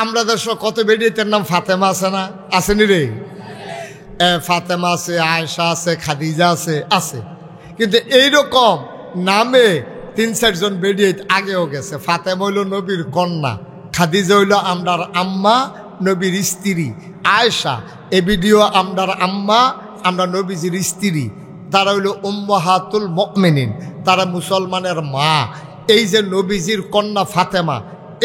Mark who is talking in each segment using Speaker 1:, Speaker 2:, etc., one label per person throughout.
Speaker 1: আমরা দেশ কত বেডিয়েতের নাম ফাতেমা আছে না, আসেনি রে? ফাতেমা আছে, আয়েশা আছে, খাদিজা আছে। কিন্তু এইরকম নামে 3-4 জন বেডিয়েত আগেও গেছে। ফাতেমা হইল নবীর কন্যা, খাদিজা হইল আমরার আম্মা, নবীর স্ত্রী। আয়েশা এ ভিডিও আমরার আম্মা, আমরা নবীজির স্ত্রী। তারা হইল উম্মাহাতুল মুমিনিন, তারা মুসলমানের মা। এই যে নবীজির কন্যা ফাতেমা,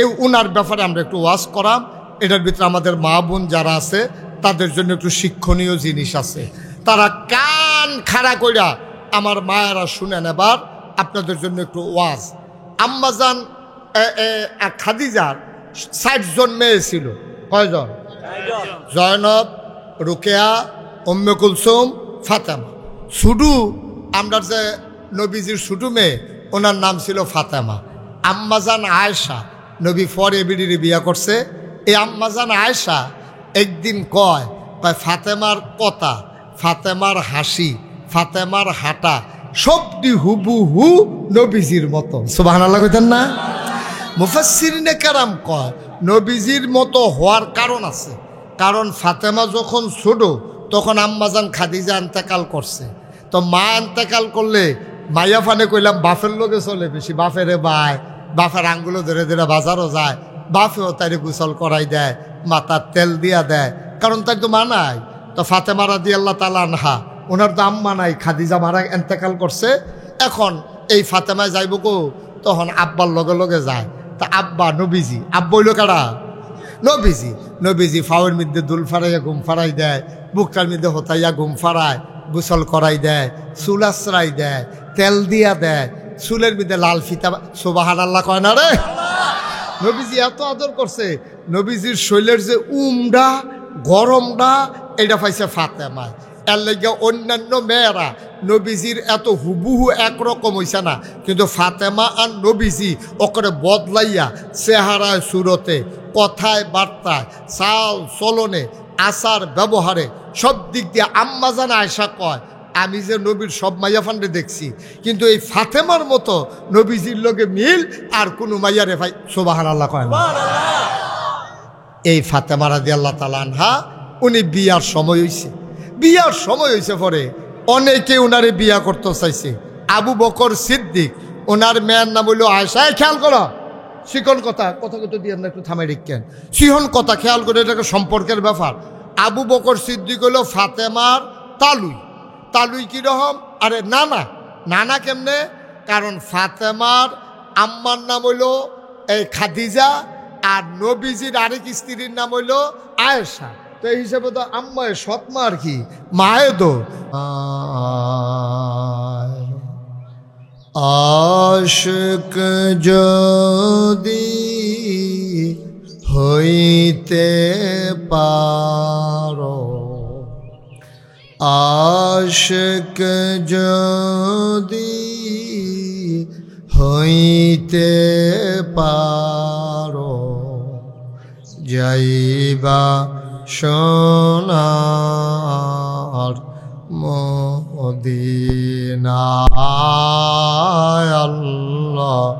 Speaker 1: এই উনার ব্যাপারে আমরা একটু ওয়াজ করাম। এটার ভিতরে আমাদের মা বোন যারা আছে তাদের জন্য একটু শিক্ষণীয় জিনিস আছে। তারা কান খাড়া কইরা আমার মায়েরা শুনেন। এবার আপনাদের জন্য একটু ওয়াজ। আম্মাজান খাদিজার 60 জন মেয়ে ছিল। কয়জন? জয়নব, রুকেয়া, উম্মে কুলসুম, ফাতেমা। শুধু আমরা যে নবীজির শুধু মেয়ে, ওনার নাম ছিল ফাতেমা। আম্মাজান আয়েশা, নবী পরে বিডিরে বিয়া করছে। এই আম্মাজান আয়েশা একদিন কয় ফাতেমার কথা, ফাতেমার হাসি, ফাতেমার হাঁটা সবটি হুবহু নবীজির মতো। সুবহানাল্লাহ কইতেন না? মুফাসসিরিনে কেরাম কয় নবীজির মতো হওয়ার কারণ আছে। কারণ ফাতেমা যখন ছোট তখন আম্মাজান খাদিজা ইন্তেকাল করছে। তো মা ইন্তেকাল করলে মাইয়া ফানে কইলাম বাফের লোকে চলে বেশি, বাফেরে বায়, বাফের আঙ্গুলো ধরে ধরে বাজারও যায়, বাফেও তারে গোসল করাই দেয়, মাথার তেল দিয়া দেয়, কারণ তাই তো মা নাই। তো ফাতেমা রাদিয়াল্লাহু তাআলা আনহা, ওনার তো আম্মা নাই, খাদিজা মারা ইন্তেকাল করছে। এখন এই ফাতেমায় যাইব কো? তখন আব্বার লগে লগে যায়। তা আব্বা নবীজি, আব্বা হইল কারা? নবীজি। নবীজি ফাওয়ের মধ্যে দুল ফারাইয়া ঘুম ফারাই দেয়, বুকটার মধ্যে হতাইয়া ঘুম ফারায়, গোসল করাই দেয়, চুল আশ্রাই দেয়, তেল দিয়া দেয়, চুলের মধ্যে লাল ফিতা। সুবহানাল্লাহ কয় না রে? নবীজি এত আদর করছে। নবীজির শৈলের যে উমডা গরমডা এটা পাইছে ফাতেমায়। এর লাগে অন্যান্য মেয়েরা নবীজির এত হুবহু একরকম হইছে না, কিন্তু ফাতেমা আর নবীজি ওকে বদলাইয়া চেহারায় সুরতে, কথায় বার্তায়, চাল চলনে, আচার ব্যবহারে সব দিক দিয়ে আম্মাজান আয়েশা কয় আমি যে নবীর সব মাইয়া ফান্ডে দেখছি, কিন্তু এই ফাতেমার মতো নবীজির লগে মিল আর কোনো মাইয়ারে ভাই। সুবহানাল্লাহ কয় না? এই ফাতেমা রাদিয়াল্লাহু তাআলা আনহা, উনি বিয়ার সময় হইছে। বিয়ার সময় হয়েছে পরে অনেকে ওনারে বিয়া করতে চাইছে। আবু বকর সিদ্দিক, ওনার মেয়ের নাম হইল আয়েশা। খেয়াল করো, শিকন কথা কথা দিয়ে আমরা একটু থামাই রেখেন, শিহন কথা খেয়াল করে, এটাকে সম্পর্কের ব্যাপার। আবু বকর সিদ্দিক হইল ফাতেমার তালুই। তালুই কিরকম? আরে নানা। নানা কেমনে? কারণ ফাতেমার আম্মার নাম হইল এই খাদিজা, আর নবীজির আরেক স্ত্রীর নাম হইল আয়েশা। তো এই হিসাবে তো আম্মায় সৎমা আর কি, মায়ে তো। আশিক যদি হইতে পারো, আশিক যদি হইতে পারো, যাইবা সোনার মদিনায়। আল্লাহুম্মা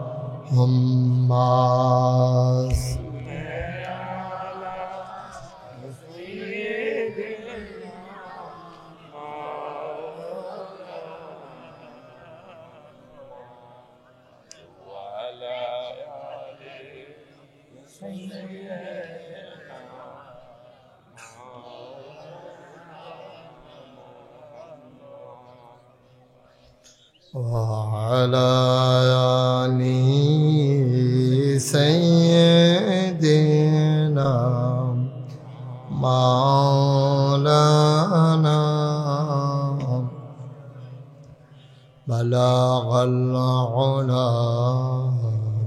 Speaker 1: وعلى آل سيدنا مولانا بلغ العلا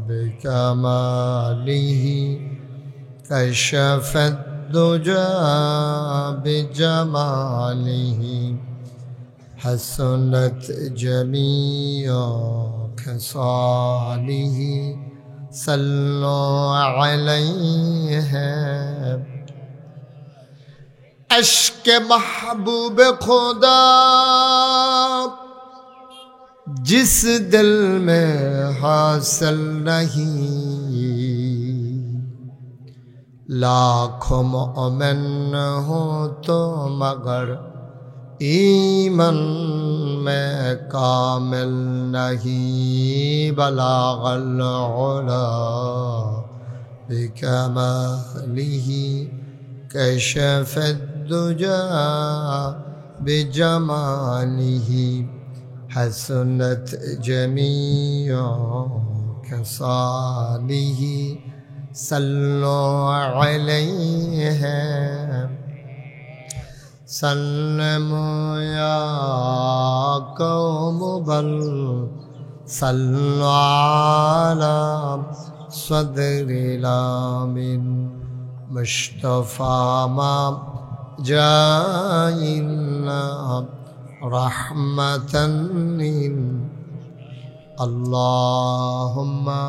Speaker 1: بكماله كشف الدجى بجماله حسنت جميع خصاله صلوا عليه عشق محبوب خدا जिस दिल में हासिल नहीं लाखों मोमिन हो तो मगर ईमान में कामिल नहीं बलागल उला बिकमालिही कशफ दुजा बिजमालिही हसनत जमीअ खसालिही सल्लो अलैहि सल्लमु या कौम बल सल्लु अला सदरिल आमिन मुस्तफा मा जाइना रहमतन लिल अल्लाहुम्मा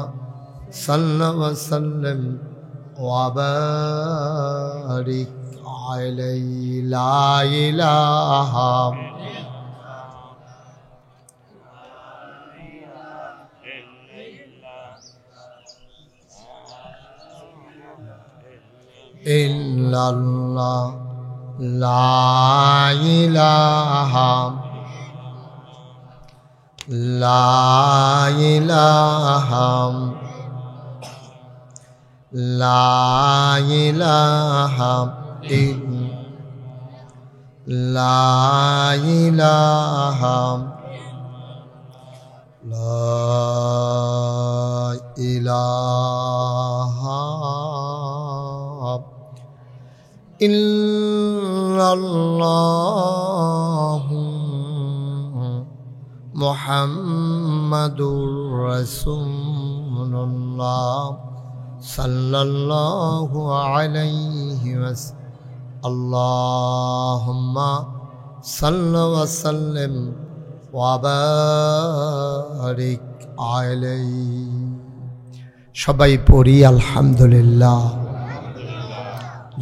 Speaker 1: सल्लि व सल्लिम व बारिक अलैहि ला इलाहा इल्लल्लाह ला इलाहा ला इलाहा ला इलाहा इल्लल्लाहु मुहम्मदुर रसूलुल्लाह सल्लल्लाहु अलैहि वसल्लम अल्लाहुम्मा सल्लि व सल्लिम व बारिक अलैहि সবাই পড়ি আলহামদুলিল্লাহ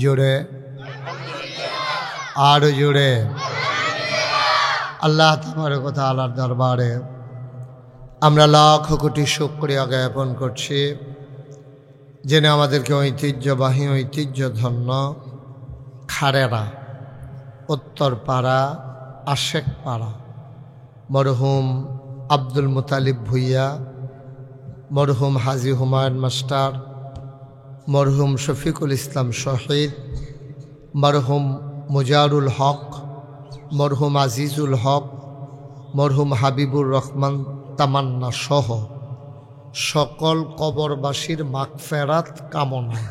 Speaker 1: জোরে আর জোরে আল্লাহ তাবারক ওয়া তাআলার দরবারে আমরা লাখ কোটি শুকরিয়া জ্ঞাপন করছি যিনি আমাদেরকে ঐতিহ্যবাহী ঐতিহ্যধন্য খারেরা উত্তরপাড়া আশেকপাড়া মরহুম আব্দুল মুতালিব ভুইয়া মরহুম হাজী হুমায়ুন মাস্টার মরহুম শফিকুল ইসলাম শহীদ মরহুম মুজারুল হক মরহুম আজিজুল হক মরহুম হাবিবুর রহমান তামান্না সহ সকল কবরবাসীর মাগফিরাত কামনায়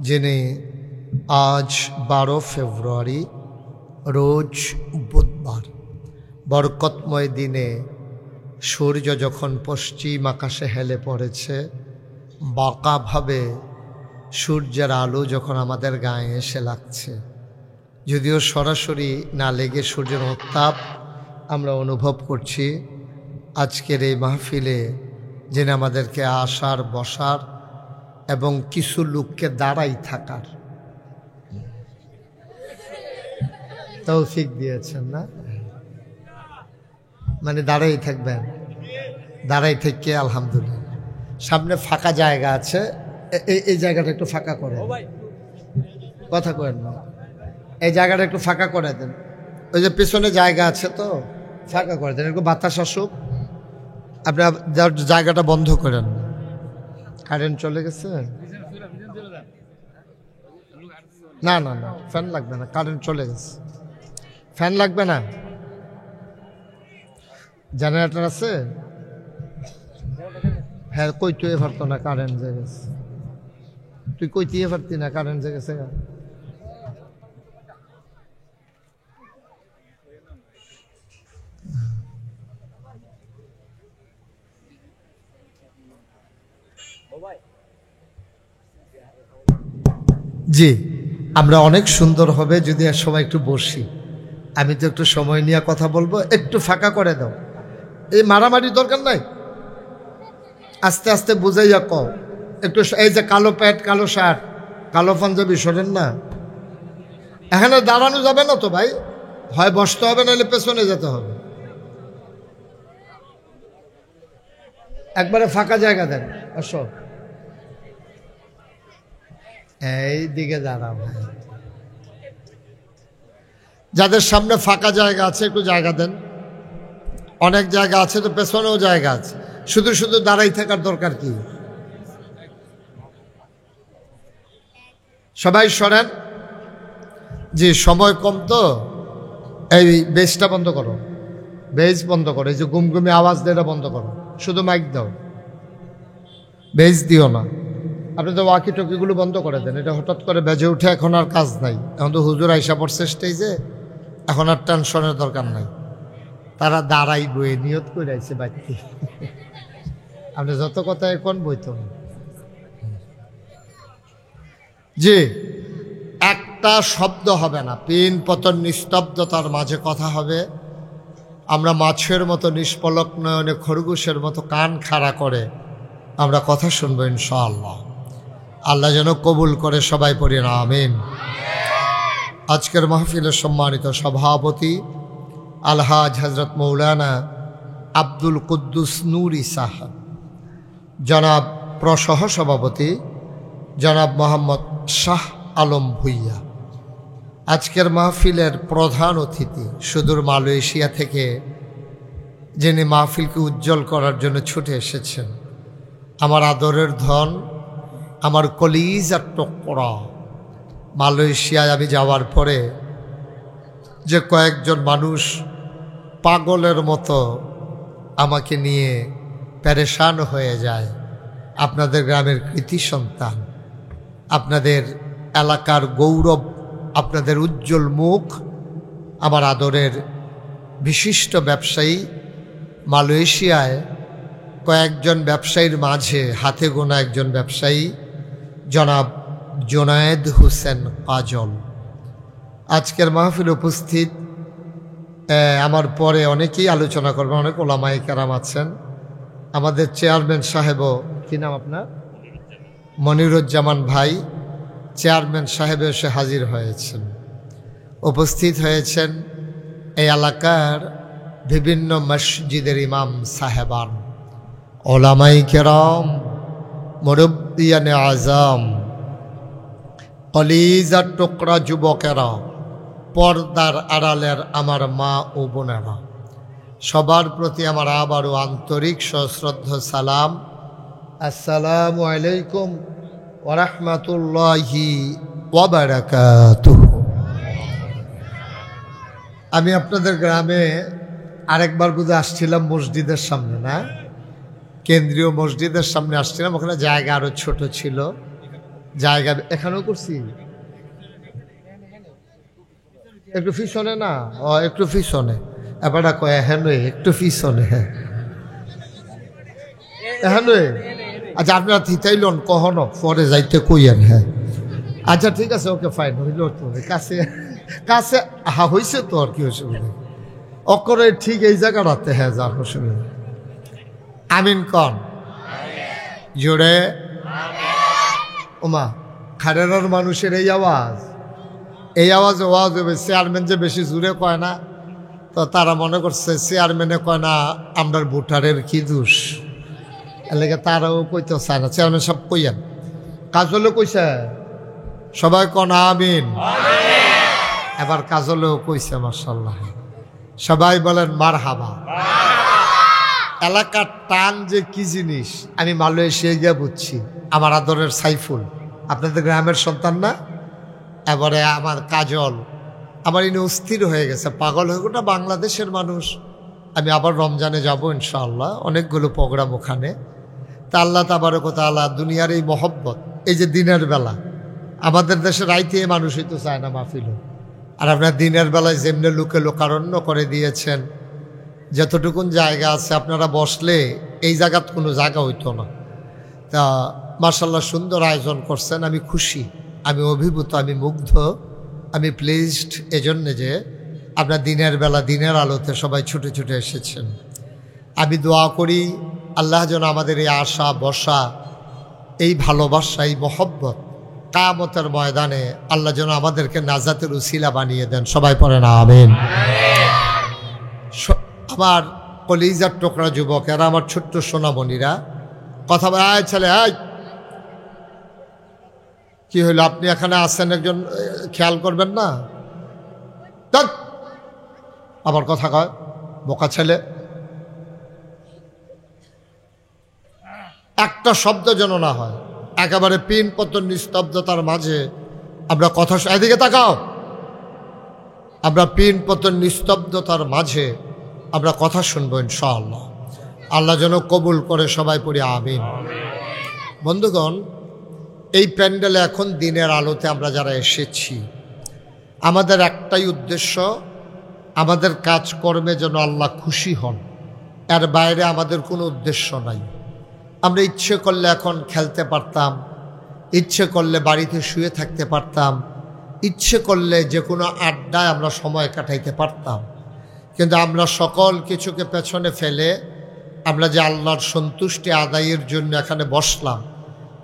Speaker 1: যিনি আজ 12 ফেব্রুয়ারি রোজ বুধবার বরকতময় দিনে সূর্য যখন পশ্চিম আকাশে হেলে পড়েছে বাঁকাভাবে সূর্যের আলো যখন আমাদের গায়ে এসে লাগছে, যদিও সরাসরি না লেগে সূর্যের উত্তাপ আমরা অনুভব করছি, আজকের এই মাহফিলে যিনি আমাদেরকে আসার বসার এবং কিছু লোককে দাঁড়াই থাকার তৌফিক দিয়েছেন না, মানে দাঁড়াই থাকবেন, দাঁড়াই থেকে আলহামদুলিল্লাহ। সামনে ফাঁকা জায়গা আছে, এই জায়গাটা একটু ফাঁকা করে কথা করেন না, এই জায়গাটা একটু ফাঁকা করে দেন। ওই যে পেছনে জায়গা আছে তো ফাঁকা করে দেন, একটু বাতাস আসুক। আপনার জায়গাটা বন্ধ করেন। কারেন্ট চলে গেছে? না না না, ফ্যান লাগবে না, কারেন্ট চলে গেছে। ফ্যান লাগবে না? জেনারেটর আছে? হ্যাঁ, কই তুই পারতো না, কারেন্ট যে গেছে। তুই কই দিয়ে পারতি না, কারেন্ট যে গেছে। জি, আমরা অনেক সুন্দর হবে যদি সবাই একটু বসি। আমি তো একটু সময় নিয়ে কথা বলবো, একটু ফাঁকা করে দাও। এই মারামারি দরকার নাই, আস্তে আস্তে বুঝাইয়া কও একটু। এই যে কালো প্যান্ট, কালো শার্ট, কালো পাঞ্জাবি সরেন না, এখানে দাঁড়ানো যাবে না তো ভাই, হয় বসতে হবে নাহলে পেছনে যেতে হবে। একবারে ফাঁকা জায়গা দেন, আসো। এই দিকে দাঁড়াও। যাদের সামনে ফাঁকা জায়গা আছে একটু জায়গা দেন। অনেক জায়গা আছে তো, পেছনেও জায়গা আছে, শুধু শুধু দাঁড়াই থাকার দরকার কি? সবাই সরেন। যে সময় কম তো, এই বেজটা বন্ধ করো, বেজ বন্ধ করো, এই যে গুমগুমি আওয়াজ দিয়ে এটা বন্ধ করো, শুধু মাইক দাও, বেজ দিও না। আপনি তো ওয়াকি টকিগুলো বন্ধ করে দেন, এটা হঠাৎ করে বেজে উঠে এখন আর কাজ নাই। এখন তো হুজুর আইসা পড়ছে স্টেজে, এখন আর টেনশনের দরকার নাই। তারা দাঁড়াই বয়ে নিয়ত করে আইছে বাড়িতে। আপনি যত কথা এখন বইত না। যে একটা শব্দ হবে না, পিন পতন নিস্তব্ধতার মাঝে কথা হবে। আমরা মাছের মতো নিষ্পলক নয়নে খরগোশের মতো কান খাড়া করে আমরা কথা শুনবো ইনশাআল্লাহ। আল্লাহ যেন কবুল করে, সবাই পড়ি না আমিন। আজকের মাহফিলের সম্মানিত সভাপতি আলহাজ হজরত মৌলানা আব্দুল কুদ্দুস নুরি সাহেব, জনাব প্রসহ সভাপতি জনাব মোহাম্মদ শাহ আলম ভুইয়া, আজকের মাহফিলের প্রধান অতিথি সুদূর মালয়েশিয়া থেকে যিনি মাহফিলকে উজ্জ্বল করার জন্য ছুটে এসেছেন, আমার আদরের ধন, আমার কলিজার টুকরা। মালয়েশিয়ায় আমি যাওয়ার পরে যে কয়েকজন মানুষ পাগলের মতো আমাকে নিয়ে পেরেশান হয়ে যায়, আপনাদের গ্রামের কৃতি সন্তান, আপনাদের এলাকার গৌরব, আপনাদের উজ্জ্বল মুখ, আমার আদরের বিশিষ্ট ব্যবসায়ী, মালয়েশিয়ায় কয়েকজন ব্যবসায়ীর মাঝে হাতে গোনা একজন ব্যবসায়ী জনাব জোনায়েদ হোসেন কাজল। আজকের মাহফিল উপস্থিত। আমার পরে অনেকেই আলোচনা করবেন, অনেক ওলামায়ে কেরাম আছেন। আমাদের চেয়ারম্যান সাহেবও, কি নাম আপনার? মনিরুজ্জামান ভাই, চেয়ারম্যান সাহেব এসে হাজির হয়েছেন। উপস্থিত হয়েছেন এই এলাকার বিভিন্ন মসজিদের ইমাম সাহেবান, ওলামায়ে কেরাম, মুরব্বিয়ানে আজম, কলিজার টুকরা যুবকেরা, পর্দার আড়ালের আমার মা ও বোনেরা, সবার প্রতি আমার আবারও আন্তরিক সশ্রদ্ধ সালাম। আসসালামু আলাইকুম ওয়া রাহমাতুল্লাহি ওয়া বারাকাতুহু। আমি আপনাদের গ্রামে আরেকবার বুঝে আসছিলাম মসজিদের সামনে, না কেন্দ্রীয় মসজিদের সামনে আসছিলাম, ওখানে জায়গা আরো ছোট ছিল। জায়গা এখানেও করছি, একটু পিছনে না, একটু পিছনে, এবার কয় হ্যাঁ একটু পিছনে, হ্যাঁ আচ্ছা আপনারা থিতাইলন কখনো পরে যাইতে কইয়েন, হ্যাঁ আচ্ছা ঠিক আছে, ওকে ফাইন, হইল তো কাছে কাছে হয়েছে তো, আর কি অসুবিধা অকরে ঠিক এই জায়গাটাতে, হ্যাঁ যার অসুবিধা। আমিন কন জোরে। ওমা খারেরার মানুষের এই আওয়াজ, এই আওয়াজ ওয়াজ হবে। চেয়ারম্যান যে বেশি জোরে কয় না, তো তারা মনে করছে চেয়ারম্যানে কয় না আমরার ভোটারের কি দোষ, এলাকা তারাও কইতে চায় না। চেয়ারম্যান সব কইয়েন, কাজলেও কইছে, সবাই কন আমিন। এবার কাজলেও কইছে মাশাআল্লাহ, সবাই বলেন মারহাবা। এলাকার টান যে কি জিনিস আমি মালয়েশিয়া গিয়ে বুঝছি। আমার আদরের সাইফুল, আপনাদের গ্রামের সন্তান না, এবারে আমার কাজল, আমার ইনি অস্থির হয়ে গেছে, পাগল হয়ে গোটা বাংলাদেশের মানুষ। আমি আবার রমজানে যাব ইনশাআল্লাহ, অনেকগুলো প্রোগ্রাম ওখানে। তা আল্লাহ তাবারক ওয়া তাআলা দুনিয়ার এই মহব্বত, এই যে দিনের বেলা, আমাদের দেশে রাইতে মানুষই তো চায় না মাহফিল, আর আপনার দিনের বেলায় যেমনি লোকে লোকারণ্য করে দিয়েছেন, যতটুকুন জায়গা আছে আপনারা বসলে এই জায়গাত কোনো জায়গা হইতো না। তা মাশাআল্লাহ সুন্দর আয়োজন করছেন, আমি খুশি, আমি অভিভূত, আমি মুগ্ধ, আমি প্লিজড এজন্যে যে আপনার দিনের বেলা দিনের আলোতে সবাই ছুটে ছুটে এসেছেন। আমি দোয়া করি আল্লাহ যেন আমাদের এই আশা বসা, এই ভালোবাসা, এই মহব্বত কিয়ামতের ময়দানে আল্লাহ যেন আমাদেরকে নাজাতের উসিলা বানিয়ে দেন। সবাই পড়েন আমিন। আমার কলিজার টুকরা যুবকেরা, আমার ছোট্ট সোনামণিরা, কথা বলে ছেলে, কি হইল, আপনি এখানে আসছেন, একজন খেয়াল করবেন না? আবার কথা কয়, বোকা ছেলে। একটা শব্দ যেন না হয়, একেবারে পিন পতন নিস্তব্ধতার মাঝে আমরা কথা, এদিকে তাকাও, আমরা পিন পতন নিস্তব্ধতার মাঝে আমরা কথা শুনবো ইনশাআল্লাহ। আল্লাহ যেন কবুল করে, সবাই পড়ি আমিন। বন্ধুগণ, এই প্যান্ডেলে এখন দিনের আলোতে আমরা যারা এসেছি, আমাদের একটাই উদ্দেশ্য, আমাদের কাজকর্মে যেন আল্লাহ খুশি হন, এর বাইরে আমাদের কোনো উদ্দেশ্য নাই। আমরা ইচ্ছে করলে এখন খেলতে পারতাম, ইচ্ছে করলে বাড়িতে শুয়ে থাকতে পারতাম, ইচ্ছে করলে যে কোনো আড্ডায় আমরা সময় কাটাইতে পারতাম, কিন্তু আমরা সকল কিছুকে পেছনে ফেলে আমরা যে আল্লাহর সন্তুষ্টি আদায়ের জন্য এখানে বসলাম,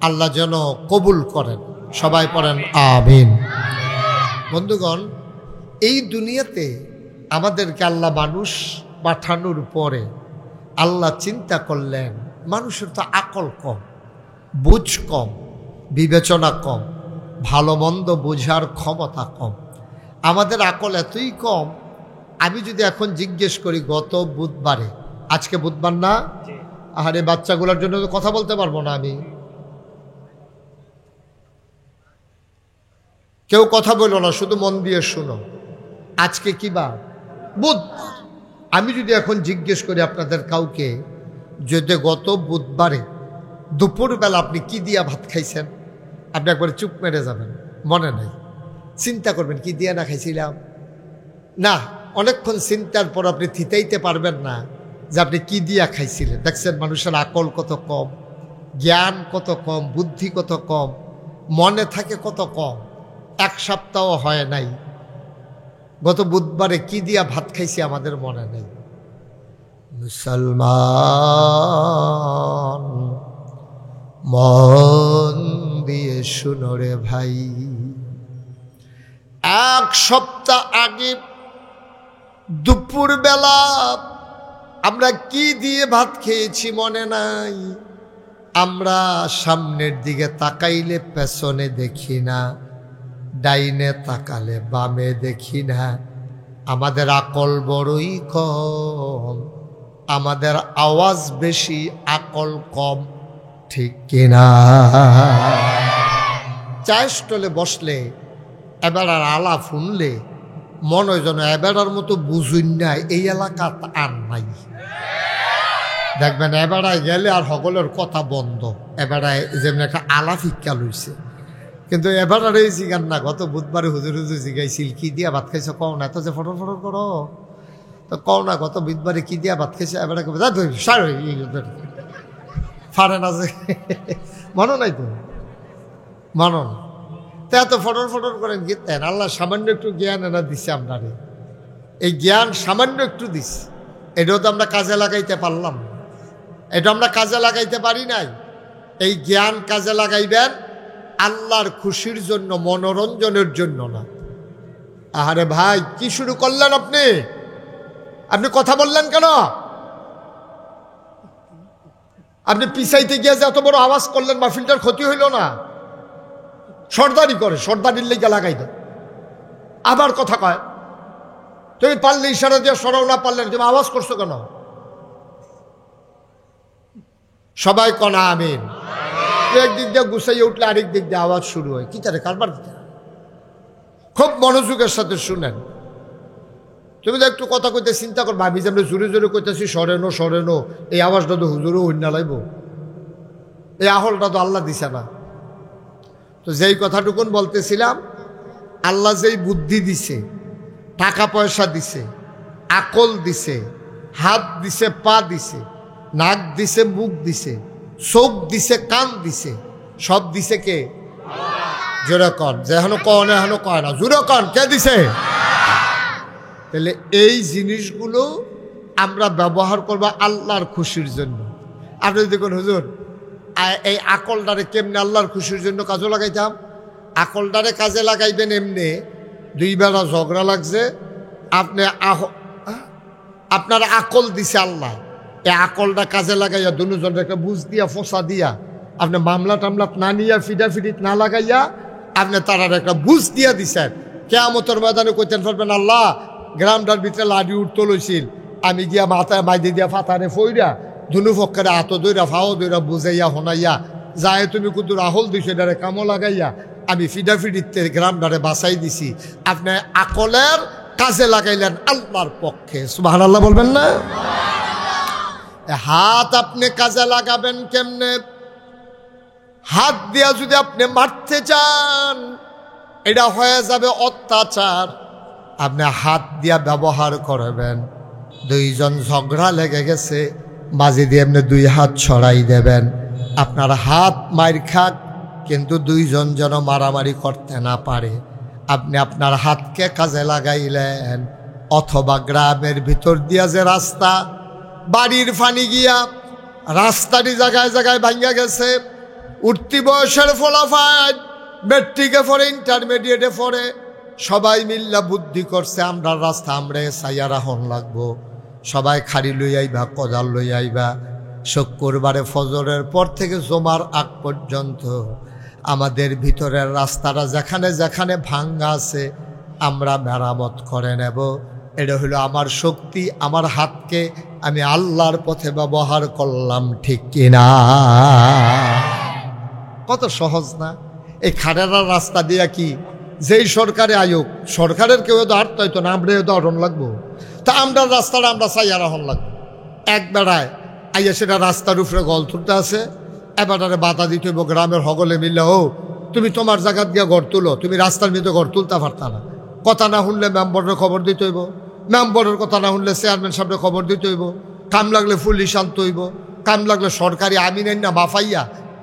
Speaker 1: আল্লাহ যেন কবুল করেন, সবাই পড়েন আমিন। বন্ধুগণ, এই দুনিয়াতে আমাদেরকে আল্লাহ মানুষ পাঠানোর পরে আল্লাহ চিন্তা করলেন, মানুষের তো আকল কম, বুঝ কম, বিবেচনা কম, ভালো মন্দ বোঝার ক্ষমতা কম। আমাদের আকল এতই কম, আমি যদি এখন জিজ্ঞেস করি গত বুধবারে, আজকে বুধবার না, আরে বাচ্চাগুলোর জন্য তো কথা বলতে পারবো না আমি, কেউ কথা বললো না, শুধু মন দিয়ে শুনো। আজকে কি বার? বুধবার। আমি যদি এখন জিজ্ঞেস করি আপনাদের কাউকে, যদি গত বুধবারে দুপুরবেলা আপনি কি দিয়া ভাত খাইছেন, আপনি একবারে চুপ মেরে যাবেন, মনে নাই। চিন্তা করবেন কি দিয়া না খাইছিলাম, না, অনেকক্ষণ চিন্তার পর আপনি থিতাইতে পারবেন না যে আপনি কি দিয়া খাইছিলেন। দেখছেন মানুষের আকল কত কম, জ্ঞান কত কম, বুদ্ধি কত কম, মনে থাকে কত কম। এক সপ্তাহ হয় নাই, গত বুধবারে কি দিয়া ভাত খাইছি আমাদের মনে নেই। মুসলমান মন দিয়ে শুনো রে ভাই, এক সপ্তাহ আগে দুপুরবেলা আমরা কি দিয়ে ভাত খেয়েছি মনে নাই। আমরা সামনের দিকে তাকাইলে পেছনে দেখি না, ডাইনে তাকালে বামে দেখি না। আমাদের আকল বড়ই কম, আমাদের আওয়াজ বেশি, আকল কম, ঠিক কিনা? চায়ের স্টলে বসলে এবার আর আলা শুনলে মনে যেন এবারার মতো বুঝুন না এই এলাকা আর নাই। দেখবেন এবারায় গেলে আর সকলের কথা বন্ধ, এবারায় যেমন একটা আলা ফিক্কা লইছে। কিন্তু এবার আর এই জিগান না, গত বুধবারে হুজুর হুজুর জিগাইছিল কি দিয়া ভাত খাইছো, কও না, তো যে ফটর ফটর করো তো কও না গত বুধবারে কি দিয়া ভাত খাইছো। এবার ফারে না যে মনো নাই, তো মানো না, তো এত ফটর ফটর করেন কি? আল্লাহ সামান্য একটু জ্ঞান এরা দিছে আপনারে, এই জ্ঞান সামান্য একটু দিছে, এটাও তো আমরা কাজে লাগাইতে পারলাম, এটা আমরা কাজে লাগাইতে পারি নাই। এই জ্ঞান কাজে লাগাইবেন আল্লাহর খুশির জন্য, মনোরঞ্জনের জন্য না। আরে ভাই, কি শুরু করলেন আপনি? আপনি কথা বললেন কেন? আপনি পিছাইতে গিয়ে যে এত বড় আওয়াজ করলেন, মাহফিলটার ক্ষতি হইল না? সর্দারি করে, সর্দারির লেগে লাগাই দেয়, আবার কথা কয়। তুমি পারলে ইশারা দিয়ে সরাও, না পারলেন তুমি আওয়াজ করছো কেন? সবাই কনা আমিন। একদিক দিয়ে গুছাইয়ে উঠলে আরেক দিক দিয়ে আওয়াজ শুরু হয়, কি তারে কারবার দিতে। খুব মনোযোগের সাথে শুনেন। তুমি তো একটু কথা কইতে চিন্তা করবা, আমি যে আমরা জোরে জোরে কইতেছি সরেনো সরেনো, এই আওয়াজটা তো হুজুরও হইনা লাইব, এই আহলটা তো আল্লাহ দিছে না। তো যেই কথাটুকুন বলতেছিলাম, আল্লাহ যেই বুদ্ধি দিছে, টাকা পয়সা দিছে, আকল দিছে, হাত দিছে, পা দিছে, নাক দিছে, মুখ দিছে, চোখ দিছে, কান দিছে, সব দিছে কে? জোরে কন, যে এখনো কন এখনো কয় না, জোরে কন, কে দিছে? তাহলে এই জিনিসগুলো আমরা ব্যবহার করবো আল্লাহর খুশির জন্য। আপনি দেখুন হুজুর, এই আকলটারে কেমনে আল্লাহর খুশির জন্য কাজে লাগাইতাম? আকলটারে কাজে লাগাইবেন এমনি, দুই বেলা ঝগড়া লাগছে, আপনি আপনার আকল দিছে আল্লাহ, এই আকলটা কাজে লাগাইয়া দুজনের একটা বুঝ দিয়া ফসা দিয়া, আপনি মামলা টামলা না নিয়া ফিডাফিডিত না লাগাইয়া আপনি তারার একটা বুঝ দিয়া দিছেন। কিয়ামতের ময়দানে কইতেন পারবেন, আল্লাহ গ্রামটার ভিতরে লাডি উঠতে লইছিল, আমি গিয়া মাথায় মাইদে দিয়া ফাতারে ফইরা ধনু ফক্কারে হাত দইরা ফাও দইরা বুঝাইয়া হনাইয়া যায়, তুমি কুতুর আহল দিছো এটারে কামো লাগাইয়া আমি ফিডাফিডিতে গ্রামটারে বাঁচাই দিছি। আপনি আকলের কাজে লাগাইলেন আল্লাহর পক্ষে। সুবহানাল্লাহ বলবেন না? হাত আপনি কাজে লাগাবেন কেমনে? হাত দিয়া যদি আপনি মারতে চান এটা হয়ে যাবে অত্যাচার। আপনি হাত দিয়া ব্যবহার করবেন। দুইজন ঝগড়া লেগে গেছে, মাঝে দিয়ে আপনি দুই হাত ছড়াই দেবেন। আপনার হাত মার খাক, কিন্তু দুইজন যেন মারামারি করতে না পারে। আপনি আপনার হাতকে কাজে লাগাইলেন। অথবা গ্রামের ভিতর দিয়া যে রাস্তা, বাড়ির ফানি গিয়া রাস্তাটি জায়গায় জায়গায় ভাঙ্গা গেছে, উঠতি বয়সের ফলাফল মেট্রিকে পড়ে, ইন্টারমিডিয়েটে পড়ে, সবাই মিল্লা বুদ্ধি করছে আমরা রাস্তা আমরা সাইয়ারা হন লাগবো। সবাই খাড়ি লই আইবা, কোদাল লই আইবা। শুক্রবারে ফজরের পর থেকে জমার আগ পর্যন্ত আমাদের ভিতরের রাস্তাটা যেখানে যেখানে ভাঙ্গা আছে আমরা মেরামত করে নেব। এটা হলো আমার শক্তি, আমার হাতকে আমি আল্লাহর পথে ব্যবহার করলাম, ঠিক কিনা? কত সহজ না? এই খাড়েরা রাস্তা দিয়া কি যেই সরকারে আয়োগ, সরকারের কেউ তো হাঁটতে হইতো না, আমরা তো হরণ লাগবো। তা আমরা রাস্তাটা আমরা চাইয়ারা হন লাগবো। এক বেড়ায় আইয়া সেটা রাস্তার উপরে গল তুলতে আছে, এবারে বাধা দিতে হইব গ্রামের হগলে মিললে, ও তুমি তোমার জায়গা দিয়ে ঘর তুলো, তুমি রাস্তার মধ্যে ঘর তুলতে পারতা না। কথা না শুনলে মেম্বারের খবর দিতে হইব, মেম্বারের কথা না শুনলে চেয়ারম্যান সাহেবের খবর দিতে হইব, কাম লাগলে পুলিশ আনতে হইব, কাম লাগলে সরকারি আমিন না বাফাইয়া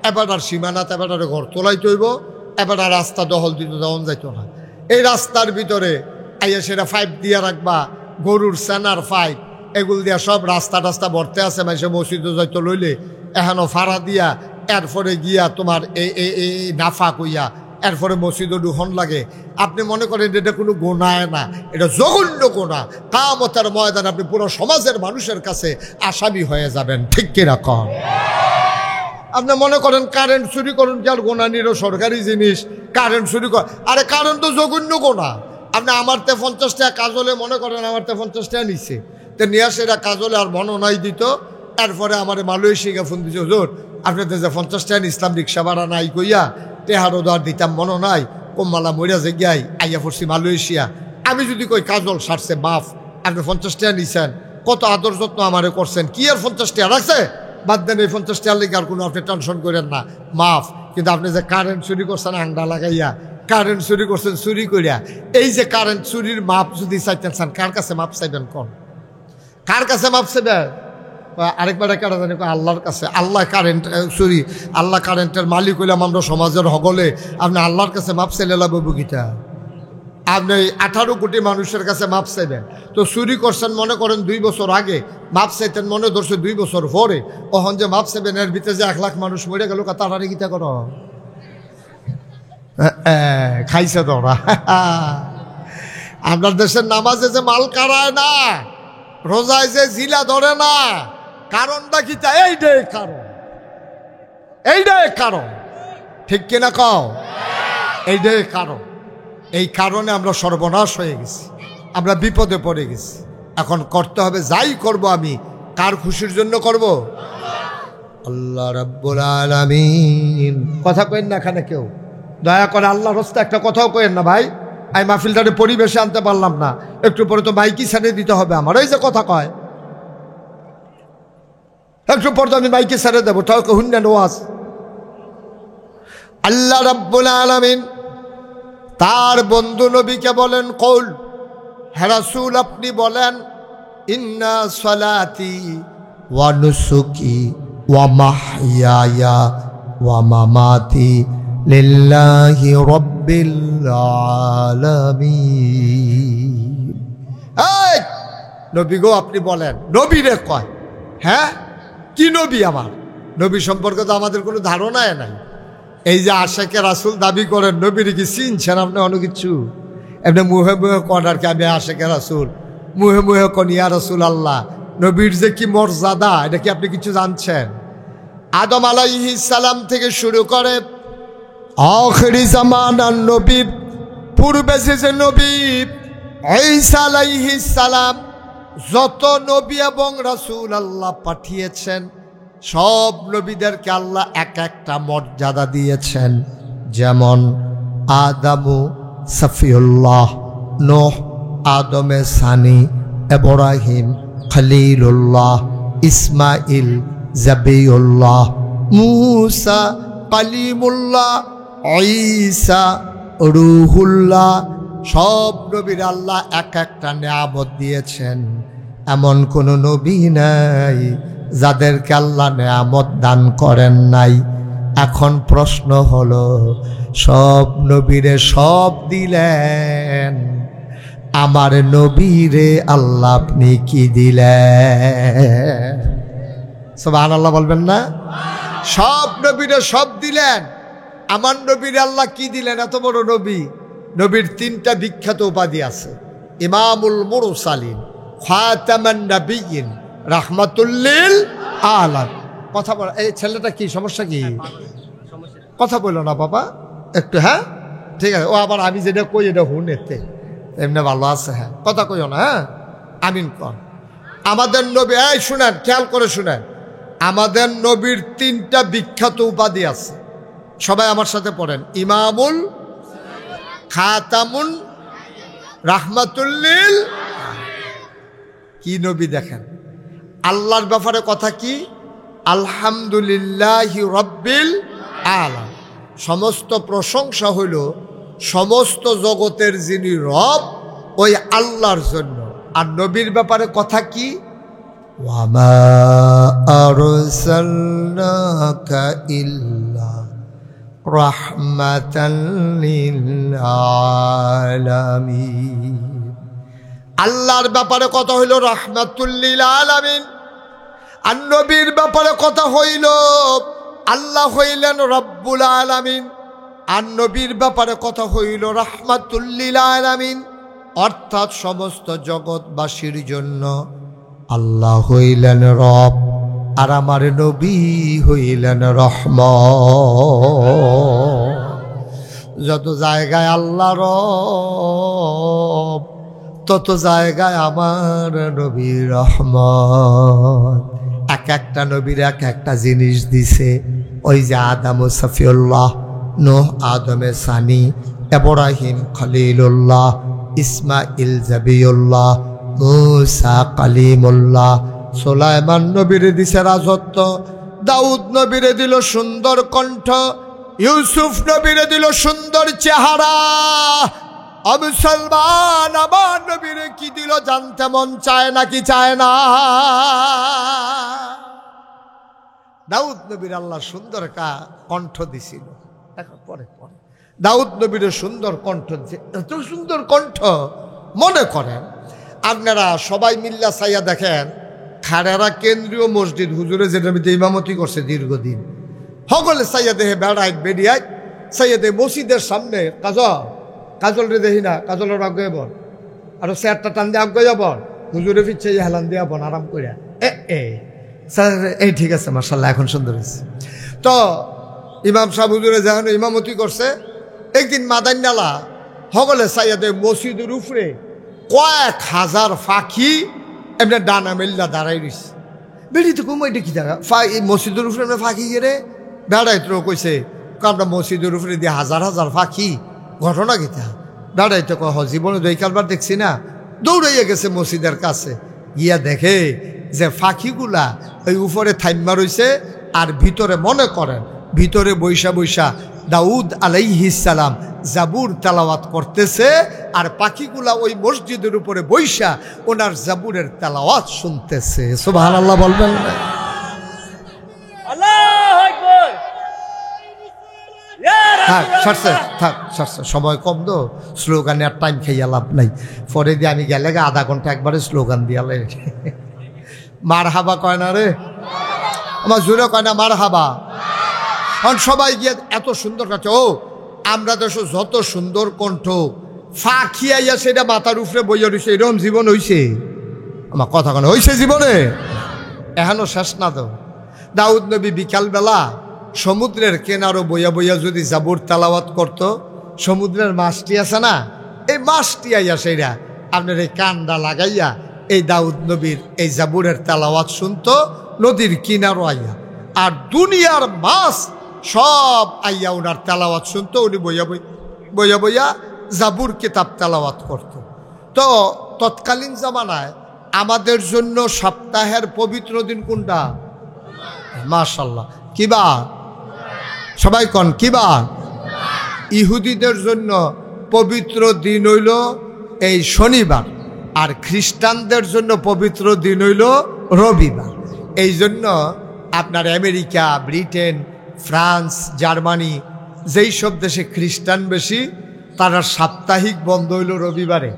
Speaker 1: এবার আর সীমানাতে এবার ঘর তোলাইতে হইব, এবার আর রাস্তা দখল দিতে দেওয়া যাইত না। এই রাস্তার ভিতরে আইয়া সেটা পাইপ দিয়া রাখবা, গরুর সেনার পাইপ, এগুলো দিয়া সব রাস্তা টাস্তা ভরতে আছে। মাইসে মসজিদে যাইতো লইলে এখনো ফাড়া দিয়া এরপরে গিয়া তোমার এই নাফা কইয়া এরপরে মসজিদও দুখন লাগে। আপনি মনে করেন এটা কোনো গোনায় না, এটা জঘন্য গোনা। কিয়ামতের ময়দানে আপনি পুরো সমাজের মানুষের কাছে আসামি হয়ে যাবেন, ঠিক কিনা কন? আপনি মনে করেন কারেন্ট চুরি করুন, যার গোনা নিরো সরকারি জিনিস, কারেন্ট চুরি কর, আরে কারেন্ট তো জঘন্য গোনা। আপনি আমার তে 50 টাকা কাজলে মনে করেন আমার তে 50 টাকা নিচ্ছে, তো নিয়ে আসে এটা কাজলে আর মনে দিত। এরপরে আমার মালয়েশিয়া ফোন দিচ্ছে, হুজুর আপনাদের যে 50 টাকা ইসলাম রিক্সা ভাড়া নাই কইয়া তেহারও দর দিতাম মনে নাই, কম্মালা মরিয়া যে গিয়াই আইয়া পড়ছি মালয়েশিয়া। আমি যদি কই কাজল সারছে মাফ, আপনি 50 টাকা নিছেন, কত আদর যত্ন আমারে করছেন, কি আর 50 টাকা রাখছে, বাদ দেন এই 50 টাকার লেগে আর কোনো আপনি টেনশন করেন না, মাফ। কিন্তু আপনি যে কারেন্ট চুরি করছেন আংডা লাগাইয়া, কারেন্ট চুরি করছেন চুরি করিয়া, এই যে কারেন্ট চুরির মাপ যদি চাইতেন চান, কার কাছে মাপ চাইবেন? কোন কার কাছে মাপ চাইবেন? আরেকবার কারা জানি, আল্লাহর কাছে। আল্লাহ কারেন্ট চুরি, আল্লাহ কারেন্টের মালিক হইলাম আমরা সমাজের হগলে, আপনি আল্লাহর কাছে মাপ চাইলে লাভ গীতা? আপনি 18 কোটি মানুষের কাছে মাপ চাইবেন, তো চুরি করছেন মনে করেন 2 বছর আগে, মাপ চাইতেন মনে ধরছে 2 বছর পরে, ওখান যে মাপ চাইবেন এর ভিতরে যে 1 লাখ মানুষ মরে গেল, তাড়াতাড়ি গীতা করো খাইছে তোরা। আপনার দেশের নামাজে যে মাল কারায় না, রোজায় যে জিলা ধরে না, কারণটা কি? এইটাই কারণ, এইটাই কারণ, ঠিক কিনা কও? এইটাই কারণ। এই কারণে আমরা সর্বনাশ হয়ে গেছি, আমরা বিপদে পড়ে গেছি। এখন করতে হবে, যাই করব আমি কার খুশির জন্য করব? আল্লাহ রাব্বুল আলামিন। কথা কইেন না এখানে কেউ, দয়া করে আল্লাহর রাস্তায় একটা কথাও কইেন না ভাই। আমি মাহফিলটারে পরিবেশে আনতে পারলাম না, একটু পরে তো মাইকি ছেড়ে দিতে হবে আমার। এই যে কথা কয়, একটু পরে তো আমি মাইকি ছেড়ে দেবো, তাও হুন্না ওয়াজ। আল্লাহ রাব্বুল আলামিন তার বন্ধু নবীকে বলেন, কৌল, হে রাসূল আপনি বলেন, ইন্না সালাতি ওয়া নুসুকি ওয়া মাহইয়ায়া ওয়া মামাতি লিল্লাহি রাব্বিল আলামিন। এই নবী গো আপনি বলেন, নবী রে কয়, হ্যাঁ কি নবী? আমার নবী সম্পর্কে তো আমাদের কোনো ধারণাই নাই। এই যে আশেকে রাসূল দাবি করেন, নবীর কি চিনছেন আপনি? অনেক কিছু এমনি মুহে মুহে কন আর কি, আমি আশেকে রাসূল, মুহে মুহে কন ইয়া রাসূলুল্লাহ। নবীর যে কি মর্যাদা, এটা কি আপনি কিছু জানছেন? আদম আলাইহিস সালাম থেকে শুরু করে আখিরি জামানার নবী, পূর্বে যে নবী ঈসা আলাইহিস সালাম, যত নবী এবং রাসূল আল্লাহ পাঠিয়েছেন সব নবীদেরকে আল্লাহ এক একটা মর্যাদা দিয়েছেন। যেমন আদামু সফিউল্লাহ, নূহ আদমে সানি, ইব্রাহিম খলিলুল্লাহ, ইসমাইল জাবিউল্লাহ, মূসা কালিমুল্লাহ, ঈসা রূহুল্লাহ। সব নবীর আল্লাহ এক একটা নেয়ামত দিয়েছেন। এমন কোন নবী নাই যাদেরকে আল্লাহ নেয়ামত দান করেন নাই। এখন প্রশ্ন হলো, সব নবীরে সব দিলেন, আমার নবীরে আল্লাহ আপনি কি দিলেন? সুবহানাল্লাহ বলবেন না? সব নবীরে সব দিলেন, আমার নবীরে আল্লাহ কি দিলেন? এত বড় নবী, নবীর তিনটা বিখ্যাত উপাধি আছে। ইমামুল মুরসালিন, খাতামান নবিয়্যিন, রাহমাতুল লিল আলামিন। কথা বল, এই ছেলেটা কি সমস্যা? কি কথা বললো না বাবা একটু? হ্যাঁ ঠিক আছে। ও আবার আমি যেটা কই এটা হুনেতে এমনি ভালো আছে। হ্যাঁ কথা কইও না। হ্যাঁ আমিন কর। আমাদের নবী, এই শুনেন, খেয়াল করে শুনেন, আমাদের নবীর তিনটা বিখ্যাত উপাধি আছে। সবাই আমার সাথে পড়েন, ইমামুল, খাতামুন, রাহমাতুল লিল। কি নবী দেখেন, আল্লাহর ব্যাপারে কথা কি? আলহামদুলিল্লাহি রাব্বিল আলামিন। সমস্ত প্রশংসা হইল সমস্ত জগতের যিনি রব ওই আল্লাহর জন্য। আর নবীর ব্যাপারে কথা কি? ওয়ামা আরসালনাকা ইল্লা রাহমাতাল লিল আলামিন। আল্লাহর ব্যাপারে কথা হইল রাহমাতুল লিল আলামিন। আর নবীর ব্যাপারে কথা হইল আল্লাহ হইলেন রব্বুল আলামিন। আর নবীর ব্যাপারে কথা হইল রাহমাতুল লিল আলামিন, অর্থাৎ সমস্ত জগৎবাসীর জন্য আল্লাহ হইলেন রব, আর আমার নবী হইলেন রহমত। যত জায়গায় আল্লাহ রব, তত জায়গায় আমার নবী রহমত। এক একটা নবীর এক একটা জিনিস দিছে। ওই যে আদম সফিউল্লাহ, নূহ আদমে সানি, ইব্রাহিম খলিলুল্লাহ, ইসমাইল জাবিউল্লাহ, মূসা কালিমুল্লাহ। সুলাইমান নবীরে দিছে রাজত্ব, দাউদ নবীরে দিল সুন্দর কণ্ঠ, ইউসুফ নবীরে দিল সুন্দর চেহারা। মুসলমান আমার নবীরে কি দিল জানতে মন চায় নাকি চায় না? দাউদ নবীর আল্লাহ সুন্দর কণ্ঠ দিছিল। এখন পরে পরে দাউদ নবীর সুন্দর কণ্ঠ দিছে। এত সুন্দর কণ্ঠ, মনে করেন আপনারা সবাই মিল্লা চাইয়া দেখেন, খাড়ারা কেন্দ্রীয় মসজিদ হুজুরে যেটার মধ্যে ইমামতি করছে দীর্ঘদিন, সকলে চাইয়া দেহে বেড়ায় বেরিয়ায় চাইয়া দেহে মসজিদের সামনে কাজল রে দেখি না, কাজলের আগে বল, আর চেয়ারটা টান দিয়ে আগে যাবন, হুজুরে ফিরছে হেলান দিয়া বন আরাম করিয়া। স্যার এই ঠিক আছে মার্শাল্লাহ, এখন সুন্দর হয়েছে। তো ইমাম সাহেব হুজুরে যখন ইমামতি করছে, একদিন মাদান্নালা সকলে চাইয়া দেয় মসজিদের উপরে কয়েক হাজার পাখি এমনি ডানা মেল্লা দাঁড়াই রয়েছে। বেড়ি তো কম এটা কি জায়গা মসজিদের উপরে ফাঁকি গেলে বেড়াই তো কইছে, আমরা মসজিদের উপরে দিয়ে হাজার হাজার পাখি, ঘটনা গীতা বেড়াই তো কহ জীবনে দুই কারবার দেখছি না। দৌড়াইয়া গেছে মসজিদের কাছে, গিয়া দেখে যে পাখিগুলা ওই উপরে থাইম্মা রয়েছে, আর ভিতরে মনে করেন ভিতরে বৈশা বৈশা দাউদ আলাইহিস সালাম জাবুর তেলাওয়াত করতেছে, আর পাখিগুলা ওই মসজিদের উপরে বৈশা ওনার জাবুরের তেলাওয়াত শুনতেছে। সুবহানাল্লাহ বলবেন না? সময় কম তো, স্লোগানে আর টাইম খাইয়া লাভ নাই। পরে দিয়ে আমি গেলে আধা ঘন্টা একবারে স্লোগান দিয়ালে মার হাবা কয় না রে, আমার জোরে কয় না মার হাবা। কারণ সবাই গিয়ে এত সুন্দর কাছে, ও আমরা দেশ যত সুন্দর কণ্ঠ, ফাঁকিয়াইয়া সেটা মাথার উপরে বইয়া রয়েছে, এরকম জীবন হইছে? আমার কথা কেন হইছে জীবনে? এখনো শেষ না তো। দাউদ নবী বিকালবেলা সমুদ্রের কেনারও বইয়া বইয়া যদি জাবুর তেলাওয়াত করত, সমুদ্রের মাছটি আছে না, এই মাছটি আইয়া সেইরা আপনার এই কান্দা লাগাইয়া এই দাউদ নবীর এই জাবুরের তেলাওয়াত শুনতো নদীর কিনারও আইয়া। আর দুনিয়ার মাছ সব আইয়া ওনার তেলাওয়াত শুনতো, উনি বইয়া বইয়া বইয়া জাবুর কিতাব তেলাওয়াত করত। তো তৎকালীন জামানায় আমাদের জন্য সপ্তাহের পবিত্র দিন কোনটা? মাশাআল্লাহ, কিবা সবাই কন কিবা? ইহুদিদের জন্য পবিত্র দিন হইল এই শনিবার, আর খ্রিস্টানদের জন্য পবিত্র দিন হইল রবিবার। এই জন্য আপনার আমেরিকা, ব্রিটেন, ফ্রান্স, জার্মানি যেই সব দেশে খ্রিস্টান বেশি, তারা সাপ্তাহিক বন্ধ হইল রবিবারে,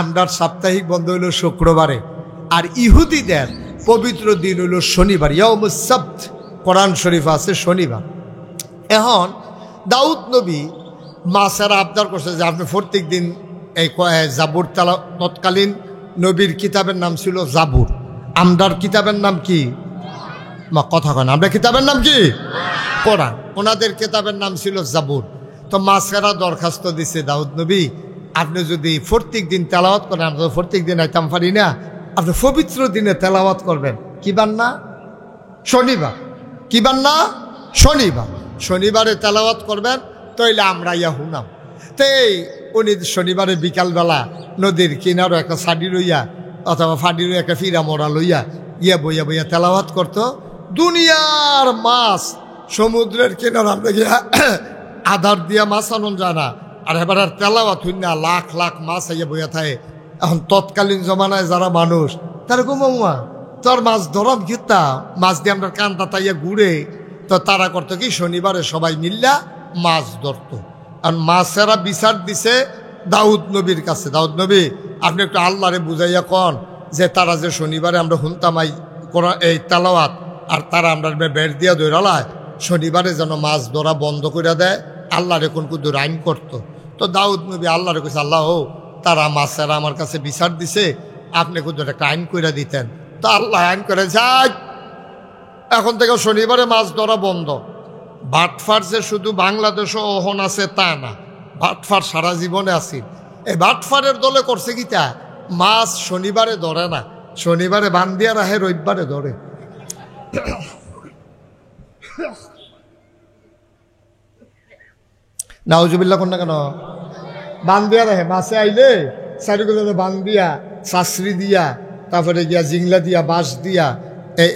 Speaker 1: আমরার সাপ্তাহিক বন্ধ হইল শুক্রবারে। আর ইহুদিদের পবিত্র দিন হইল শনিবার, ইয়াউমুস সাব্ত, কোরআন শরীফ আছে শনিবার। এখন দাউদ নবী মাছের আবদার করছে যে আপনি প্রত্যেক দিন এই জাবুর তেলা, তৎকালীন নবীর কিতাবের নাম ছিল জাবুর, আমদার কিতাবের নাম কি? কথা কন, আমরা কিতাবের নাম কি? কোরআন। ওনাদের কিতাবের নাম ছিল জাবুর। তো মাছেরা দরখাস্ত দিছে, দাউদ নবী আপনি যদি প্রত্যেক দিন তেলাওয়াত করেন, আমরা প্রত্যেক দিন আইতাম পারি না, আপনি পবিত্র দিনে তেলাওয়াত করবেন। কিবার না? শনিবার। কিবার না? শনিবার। শনিবারে তেলাওয়াত করবেন, তাইলে আমরা ইয়া হুনাম। তাই উনি শনিবারে বিকালবেলা নদীর কিনারও একটা সাডি লইয়া অথবা ফাডি লইয়া একটা ফিরা মোড়া লইয়া ইয়া বইয়া বইয়া তেলাওয়াত করতো। দুনিয়ার মাছ সমুদ্রের কিনার আমরা গিয়া আধার দিয়া মাছ আনন্দ যায় না, আর এবার আর তেলাওয়াত হই না, লাখ লাখ মাছ আইয়া বইয়া থাকে। এখন তৎকালীন জমানায় যারা মানুষ তারা মা তোর মাছ ধরম ঘিরতা, মাছ দিয়ে আমরা কান্তা তাইয়া ঘুরে, তো তারা করতো কি শনিবারে সবাই মিল্লা মাছ ধরতো। আর মাছেরা বিচার দিছে দাউদ নবীর কাছে, দাউদ নবী আপনি একটু আল্লাহরে বুঝাইয়া কন যে তারা যে শনিবারে আমরা হুনতামাই এই তেলাওয়াত, আর তারা আমরা বের দিয়া দৌড়ালায়, শনিবারে যেন মাছ ধরা বন্ধ করে দেয়, আল্লাহরে কোন কুদুর আইন করতো। তো দাউদ নবী আল্লাহরে কইছে, আল্লাহ ও তারা মাছেরা আমার কাছে বিচার দিছে, আপনি কুদুর একটা আইন করে দিতেন। তো আল্লাহ আইন করে যাই, এখন থেকে শনিবারে মাছ ধরা বন্ধ। বাটফার যে শুধু বাংলাদেশও ওহন আছে তা না, বাটফার সারা জীবনে আছে। এই বাটফারের দলে করছে কিতা, মাছ শনিবারে ধরে না, শনিবারে বান্ধিয়া রাখে, রবিবারে ধরে। নাউজুবিল্লাহ কোন না কেন, বান্ধিয়া রাখে। মাছে আইলে চারিগুলো বান্ধিয়া শাস্ত্রী দিয়া, তারপরে গিয়া জিংলা দিয়া, বাঁশ দিয়া,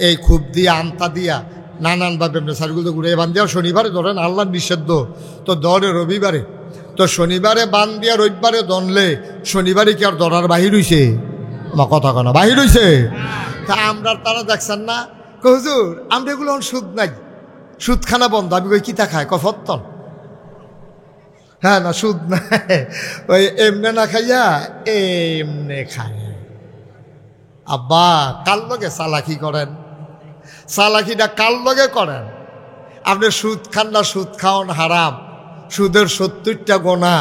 Speaker 1: এই খুব দিয়া, আমতা দিয়া, নানানভাবে সারগুলো ঘুরে বান্ধিয়া শনিবারে ধরেন, আল্লাহ নিষিদ্ধ। তো ধরে রবিবারে, তো শনিবারে বান দিয়া রবিবারে দনলে শনিবারে কি আর ধরার বাহির হইছে? আমার কথা কেন বাহির হইছে? তা আমরা তারা দেখছেন না, হুজুর আমরা এগুলো সুদ নাই, সুদখানা বন্ধ। আমি কই কিতা খায়? কফত্তন। হ্যাঁ না, সুদ নাই, ওই এমনে না খাইয়া এমনে খায়। আব্বা কার লগে চালাকি করেন? চালাকিটা কার লগে করেন? আপনি সুদ খান না, সুদ খাওয়ান হারাম। সুদের 70টা গোনা,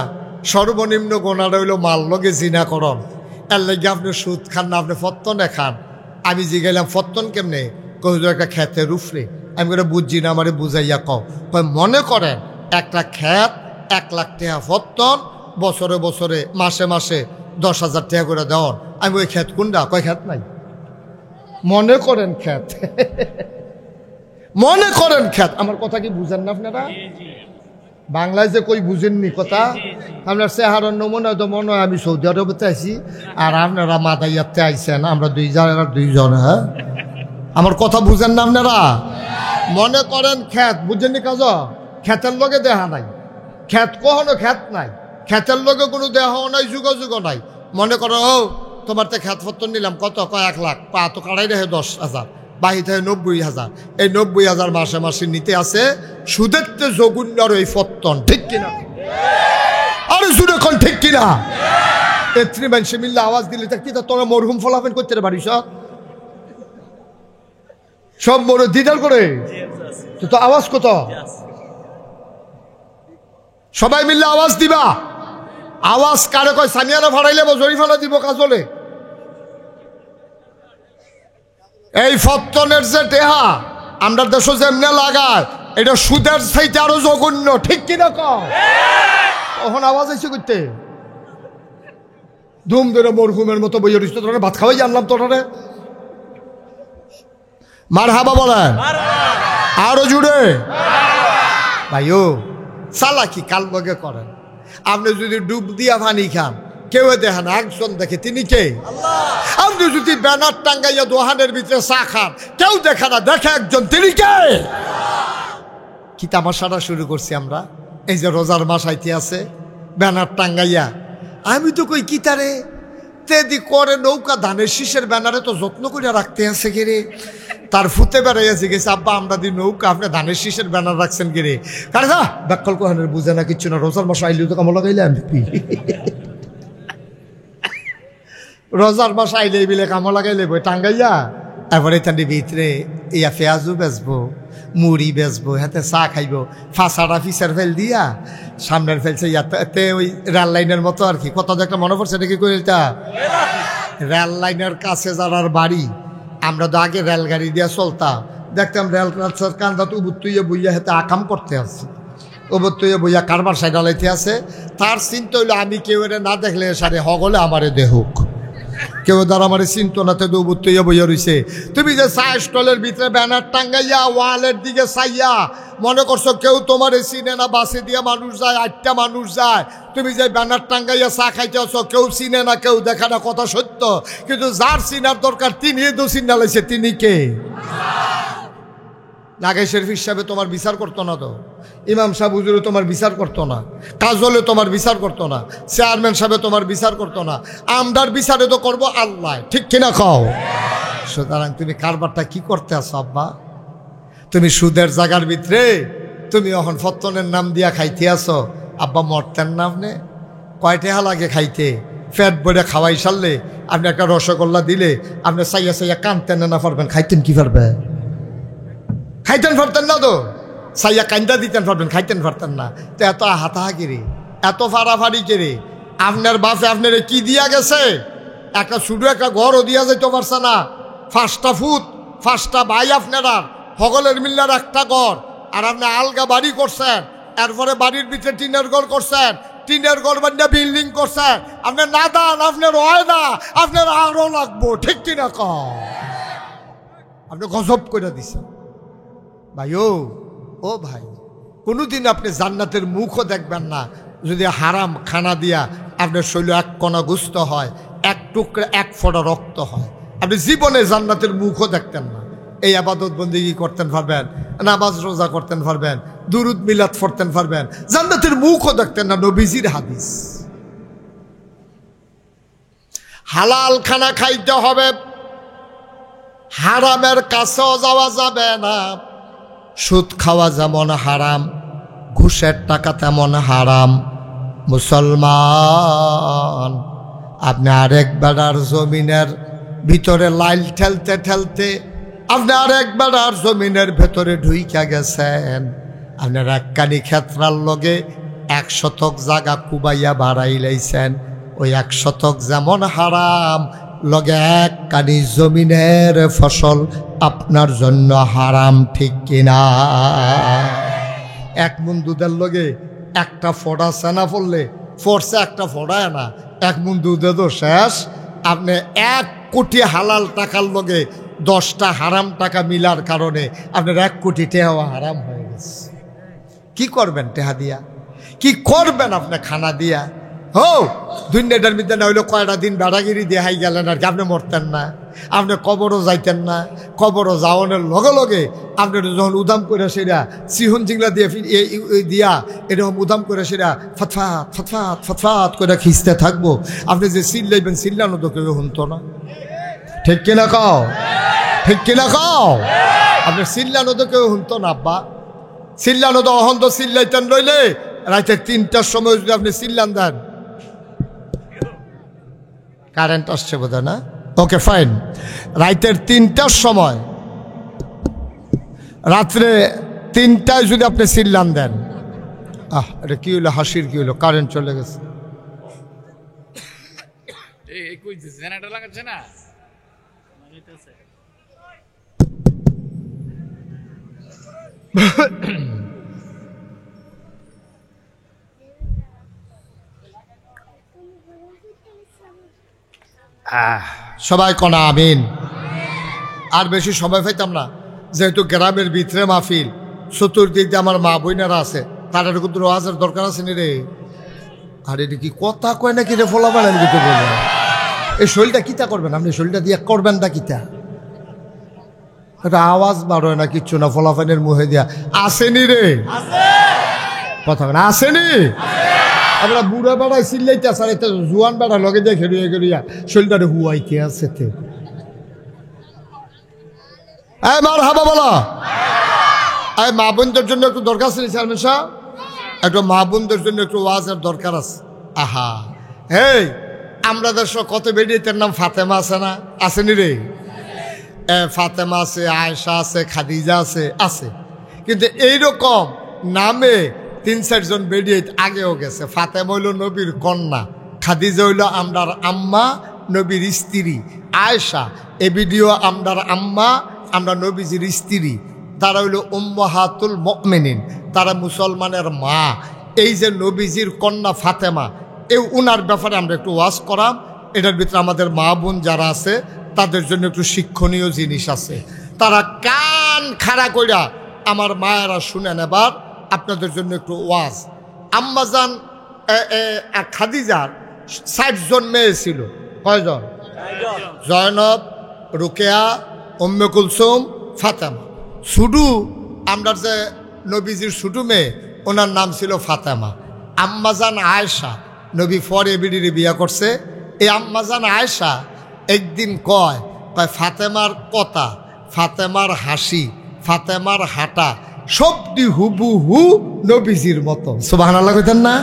Speaker 1: সর্বনিম্ন গোনাটা হইল মাল লগে জিনা করন। এর লাগে আপনি সুদ খান না, আপনি ফত্তনে খান। আমি জিগাইলাম ফত্তন কেমনে? কহিল একটা ক্ষেতের উফরে। আমি করে বুঝছি না, আমারে বুঝাইয়া কও। মনে করেন একটা ক্ষেত 1 লাখ টাকা ফত্তন, বছরে বছরে মাসে মাসে 10,000 টাকা করে দেওয়ান। আমি ওই ক্ষেত কোনটা? কয় ক্ষেত নাই। মনে করেন ক্ষেত, মনে করেন ক্ষেত। আমার কথা কি বুঝেন না আপনারা? বাংলায় যে কই বুঝেননি কথা, আপনার চেহারার নমুনা তো মনে হয় আমি সৌদি আরবতে আইছি, আর আপনারা মাদাইয়াতে আইছেন, আমরা দুইজন। হ্যাঁ, আমার কথা বুঝেন না আপনারা? মনে করেন ক্ষেত, বুঝেননি কাজ? ক্ষেতের লগে দেহা নাই, ক্ষেত কখনো ক্ষেত নাই, ক্ষেতের লগে কোনো দেহাও নাই, যুগ নাই। মনে করো ও তোমার তো ক্ষেত ফত্তন নিলাম, কত? কয় 1 লাখ। পা তো কাড়াই রেখে 10,000, বাহি থেকে 90,000। এই 90,000 মাসে মাসে নিতে আছে সুদেরতে জগুন্যার এই ফত্তন, ঠিক কিনা? আরে সুরে কোন ঠিক কিনা? এত্রি মানুষে মিললে আওয়াজ দিলে তা কি তোরা মরহুম ফলাফেন করতে পারিস? সব মরে দিদার করে তো আওয়াজ কত? সবাই মিললে আওয়াজ দিবা। আওয়াজ কারে কয়? সানিয়ারা ফাড়াইলে জরিফানা দিব কাজলে। এই ফত্তনের যে টেহা আমরা দেশ যেমনে লাগায়, এটা সুদের চাইতে আরো জঘন্য, ঠিক কিনা কও? তখন আওয়াজ এসে করতে ধুম ধরে মরহুমের মতো বইয়ে রইছ, তোরা ভাত খাওয়াই জানলাম তোরে। মার হাবা বলেন আরো জুড়ে ভাইও। চালাকি কাল বগে করেন। আপনি যদি ডুব দিয়া পানি খান, কেউ দেখেন, একজন দেখে, তিনি কে? আপনি যদি ব্যানার টাঙ্গাইয়া দোহানের ভিতরে চা খান, কেউ দেখে না, দেখে একজন, তিনি কে? কি তামাশাটা শুরু করছি আমরা। এই যে রোজার মাস আইতে আছে, ব্যানার টাঙ্গাইয়া, আমি তো কই কি তারে তেদি করে নৌকা ধানের শীষের ব্যানারে তো যত্ন করে রাখতে আছে কে রে। তার ফুতে বেড়াইয়াছে গেছে, আব্বা আমরা দি নৌকা, আপনি ধানের শীষের ব্যানার রাখছেন কে রে? কারে যা ব্যাকল কোহানের বুঝে না কিচ্ছু না, রোজার মাস আইলেও তো কামলা গাইলাম। রোজার মাস আইলে বিলে কামলা লাগাইলে বই টাঙ্গাইয়া, এবারে তার ভিতরে ইয়া পেঁয়াজও বেচবো, মুড়ি বেচবো, হাতে চা খাইব, ফাঁসাটা ফিসার ফেল দিয়া সামনের ফেলছে ইয়াতে, ওই রেল লাইনের মতো আর কি। কত একটা মনে পড়ছে নাকি কইলটা, রেল লাইনের কাছে যারার বাড়ি, আমরা তো আগে রেলগাড়ি দিয়া চলতাম, দেখতাম রেল রাস্তার কান্দাত উবুত্তুইয়া বইয়া হাতে আকাম করতে আছে, উবুত্তুইয়া বইয়া কারবার সাইডালাইতে আছে। তার চিন্তা হইলো আমি কেউ এর না দেখলে সারে হগলে আমারে দেহুক, কেউ দ্বারা আমার চিন্তা না থেকে উবুত্তুইয়া বইয়া রইছে। তুমি যে চা স্টলের ভিতরে ব্যানার টাঙ্গাইয়া ওয়ালের দিকে চাইয়া মনে করছো কেউ তোমার চিনে না, বাসে দিয়ে মানুষ যায়, 8টা মানুষ যায়, তুমি যে ব্যানার টাঙ্গাইয়া চা খাইতে আছো, কেউ চিনে না, কেউ দেখা না, কথা সত্য। কিন্তু যার চিনার দরকার তিনি তো চিন্তা লাইছে, তিনি কে? নাগাই শরীফ হিসাবে তোমার বিচার করতো না, তো ইমাম সাহেব হুজুরে তোমার বিচার করতো না, কাজলে তোমার বিচার করতো না, চেয়ারম্যান সাহেবে তোমার বিচার করতো না, আমরার বিচারে তো করবো আল্লাহ, ঠিক কিনা খাও? সুতরাং তুমি কারবারটা কি করতে আছো আব্বা? তুমি সুদের জায়গার ভিতরে তুমি এখন ফত্তনের নাম দিয়া খাইতে আসো। আব্বা মরতেন না আপনি? কয়টা লাগে খাইতে? ফ্যাট বইটা খাওয়াই সারলে আপনি একটা রসগোল্লা দিলে আপনি চাইয়া চাইয়া কানতেন না পারবেন, খাইতেন কি পারবে? খাইতেন পারতেন না তো, চাইয়া কান্দা দিতেন পারবেন, খাইতেন পারতেন না তো। এত হাতাহাকিরি, এত ফাড়াফাড়ি কেড়ে আপনার বাপে আপনার কি দিয়া গেছে? একটা শুধু একটা ঘরও দিয়া যাইতে পারছে না, 5টা ফুট 5টা ভাই আপনারা, সকলের মিল্লার একটা ঘর, আর আপনি আলগা বাড়ি করছেন, এরপরে বাড়ির ভিতরে টিনের ঘর করছেন, টিনের ঘর বানিয়ে বিল্ডিং করছেন। আপনার না দান, আপনার হয় না, আপনার আরো লাগবো, ঠিক কিনা কম? আপনি গজব করে দিছেন ভাই। ও ভাই, কোনোদিন আপনি জান্নাতের মুখও দেখবেন না যদি হারাম খানা দিয়া আপনার শরীরে 1 কণা গোস্ত হয়, 1 টুকরা 1 ফোঁটা রক্ত হয়, আপনি জীবনে জান্নাতের মুখও দেখতেন না। এই আবাদত বন্দেগী করতেন পারবেন, নামাজ রোজা করতেন পারবেন, দুরুদ মিলাদ পড়তেন পারবেন, জান্নাতের মুখও দেখতেন না। নবীজির হাদিস। হালাল খানা খাইতে হবে, হারামের কাছেও যাওয়া যাবে না। সুদ খাওয়া যেমন হারাম, ঘুষের টাকা তেমন হারাম। মুসলমান, আপনি আরেক বেড়ার জমিনের ভিতরে লাইল ঠেলতে ঠেলতে আপনি আরেক বেড়ার জমিনের ভেতরে ঢুইকা গেছেন। আপনার একখানি ক্ষেত্রার লগে 1 শতক জায়গা কুবাইয়া বাড়াই লাইছেন। ওই 1 শতক যেমন হারাম, লগে 1 কানি জমিনের ফসল আপনার জন্য হারাম, ঠিক কিনা? 1 মণ দুধের লগে 1টা ফোড়া সেনা পড়লে ফোরছে, 1টা ফোড়ায় না, 1 মণ দুধে তো শেষ। আপনি 1 কোটি হালাল টাকার লগে 10টা হারাম টাকা মিলার কারণে আপনার 1 কোটি টাকা হারাম হয়ে গেছে। কি করবেন টেহা দিয়া? কি করবেন আপনি খানা দিয়া? হো দুনিয়াটার মধ্যে না হইলো কয়টা দিন বেড়াগিরি দেখাই গেলেন আর কি, আপনি মরতেন না, আপনি কবরও যাইতেন না। কবরও যাওয়ানোর লগে লগে আপনি যখন উদাম করে সেরা সিহন জিংলা দিয়ে দিয়া এরকম উদাম করে সেরা ফতফাত ফতফাত ফতফাত করে খিঁচতে থাকবো। আপনি যে চিল্লাইবেন, চিল্লানো তো কেউ শুনতো না, ঠিক কিনা কও? ঠিক কিনা কও? আপনি চিল্লানো তো কেউ শুনতো না আব্বা। চিল্লানো তো অহন তো চিল্লাইতেন রইলে রাতে 3টার সময় যদি আপনি চিল্লান দেন, কারেন্ট আসছে বোধহয় না? Okay fine. রাতের 3টার সময়, রাত্রে 3টায় যদি আপনি চিল্লান দেন, এটা কি হলো? হাসির কি হলো? কারেন্ট চলে গেছে। সবাই কনা আমিন। আর বেশি সময় পাইতাম না, যেহেতু গ্রামের ভিতরে মাহফিল, চতুর্দিক দিয়ে আমার মা বোনেরা আছে, তাদের কিন্তু ওয়াজের দরকার আছে নি রে। আর এটা কি কথা কয় নাকি রে ফলা বাড়েন কিন্তু বলবেন এই শরীরটা কিতা করবেন আপনি, শরীরটা দিয়ে করবেন না কিতা, এটা আওয়াজ বাড়য় না কিচ্ছু না, ফলাফানের মুহে দিয়া আসেনি রে কথা না আসেনি। আমরা বুড়া বেড়ায় চিল্লাইতে আসার এটা জোয়ান বেড়া লগে দিয়ে খেলিয়ে গেলিয়া শরীরটা হুয়াইতে আছে তে মার হাবা বলা। মা বোনদের জন্য একটু দরকার আছে চেয়ারম্যান সাহেব, একটু মা বোনদের জন্য একটু ওয়াজের দরকার আছে। আহা হেই, আমরা দেশ কত বেডিয়েতের নাম ফাতেমা আছে না, আসেনি রে? ফাতেমা আছে, আয়েশা আছে, খাদিজা আছে, আছে। কিন্তু এইরকম নামে ৩-৪ জন বেডিয়েত আগেও গেছে। ফাতেমা হইল নবীর কন্যা, খাদিজা হইল আমরার আম্মা নবীর স্ত্রী, আয়েশা এ ভিডিও আমরার আম্মা আমরা নবীজির স্ত্রী, তারা হইল উম্মাহাতুল মুমিনিন, তারা মুসলমানের মা। এই যে নবীজির কন্যা ফাতেমা, এই উনার ব্যাপারে আমরা একটু ওয়াজ করাম। এটার ভিতরে আমাদের মা বোন যারা আছে তাদের জন্য একটু শিক্ষণীয় জিনিস আছে, তারা কান খাড়া কইরা আমার মায়েরা শুনেন। এবার আপনাদের জন্য একটু ওয়াজ। আম্মাজান খাদিজার ৬০ জন মেয়ে ছিল। কয়জন? জয়নব, রুকেয়া, উম্মে কুলসুম, ফাতেমা। শুধু আমরা যে নবীজির শুধু মেয়ে, ওনার নাম ছিল ফাতেমা। আম্মাজান আয়েশা, নবী পরে বিডিরে বিয়া করছে। এই আম্মাজান আয়েশা একদিন কয় ফাতেমার কথা, ফাতেমার হাসি, ফাতেমার হাঁটা সবটি হুবহু নবীজির মতো। সুবহানাল্লাহ কইতেন না?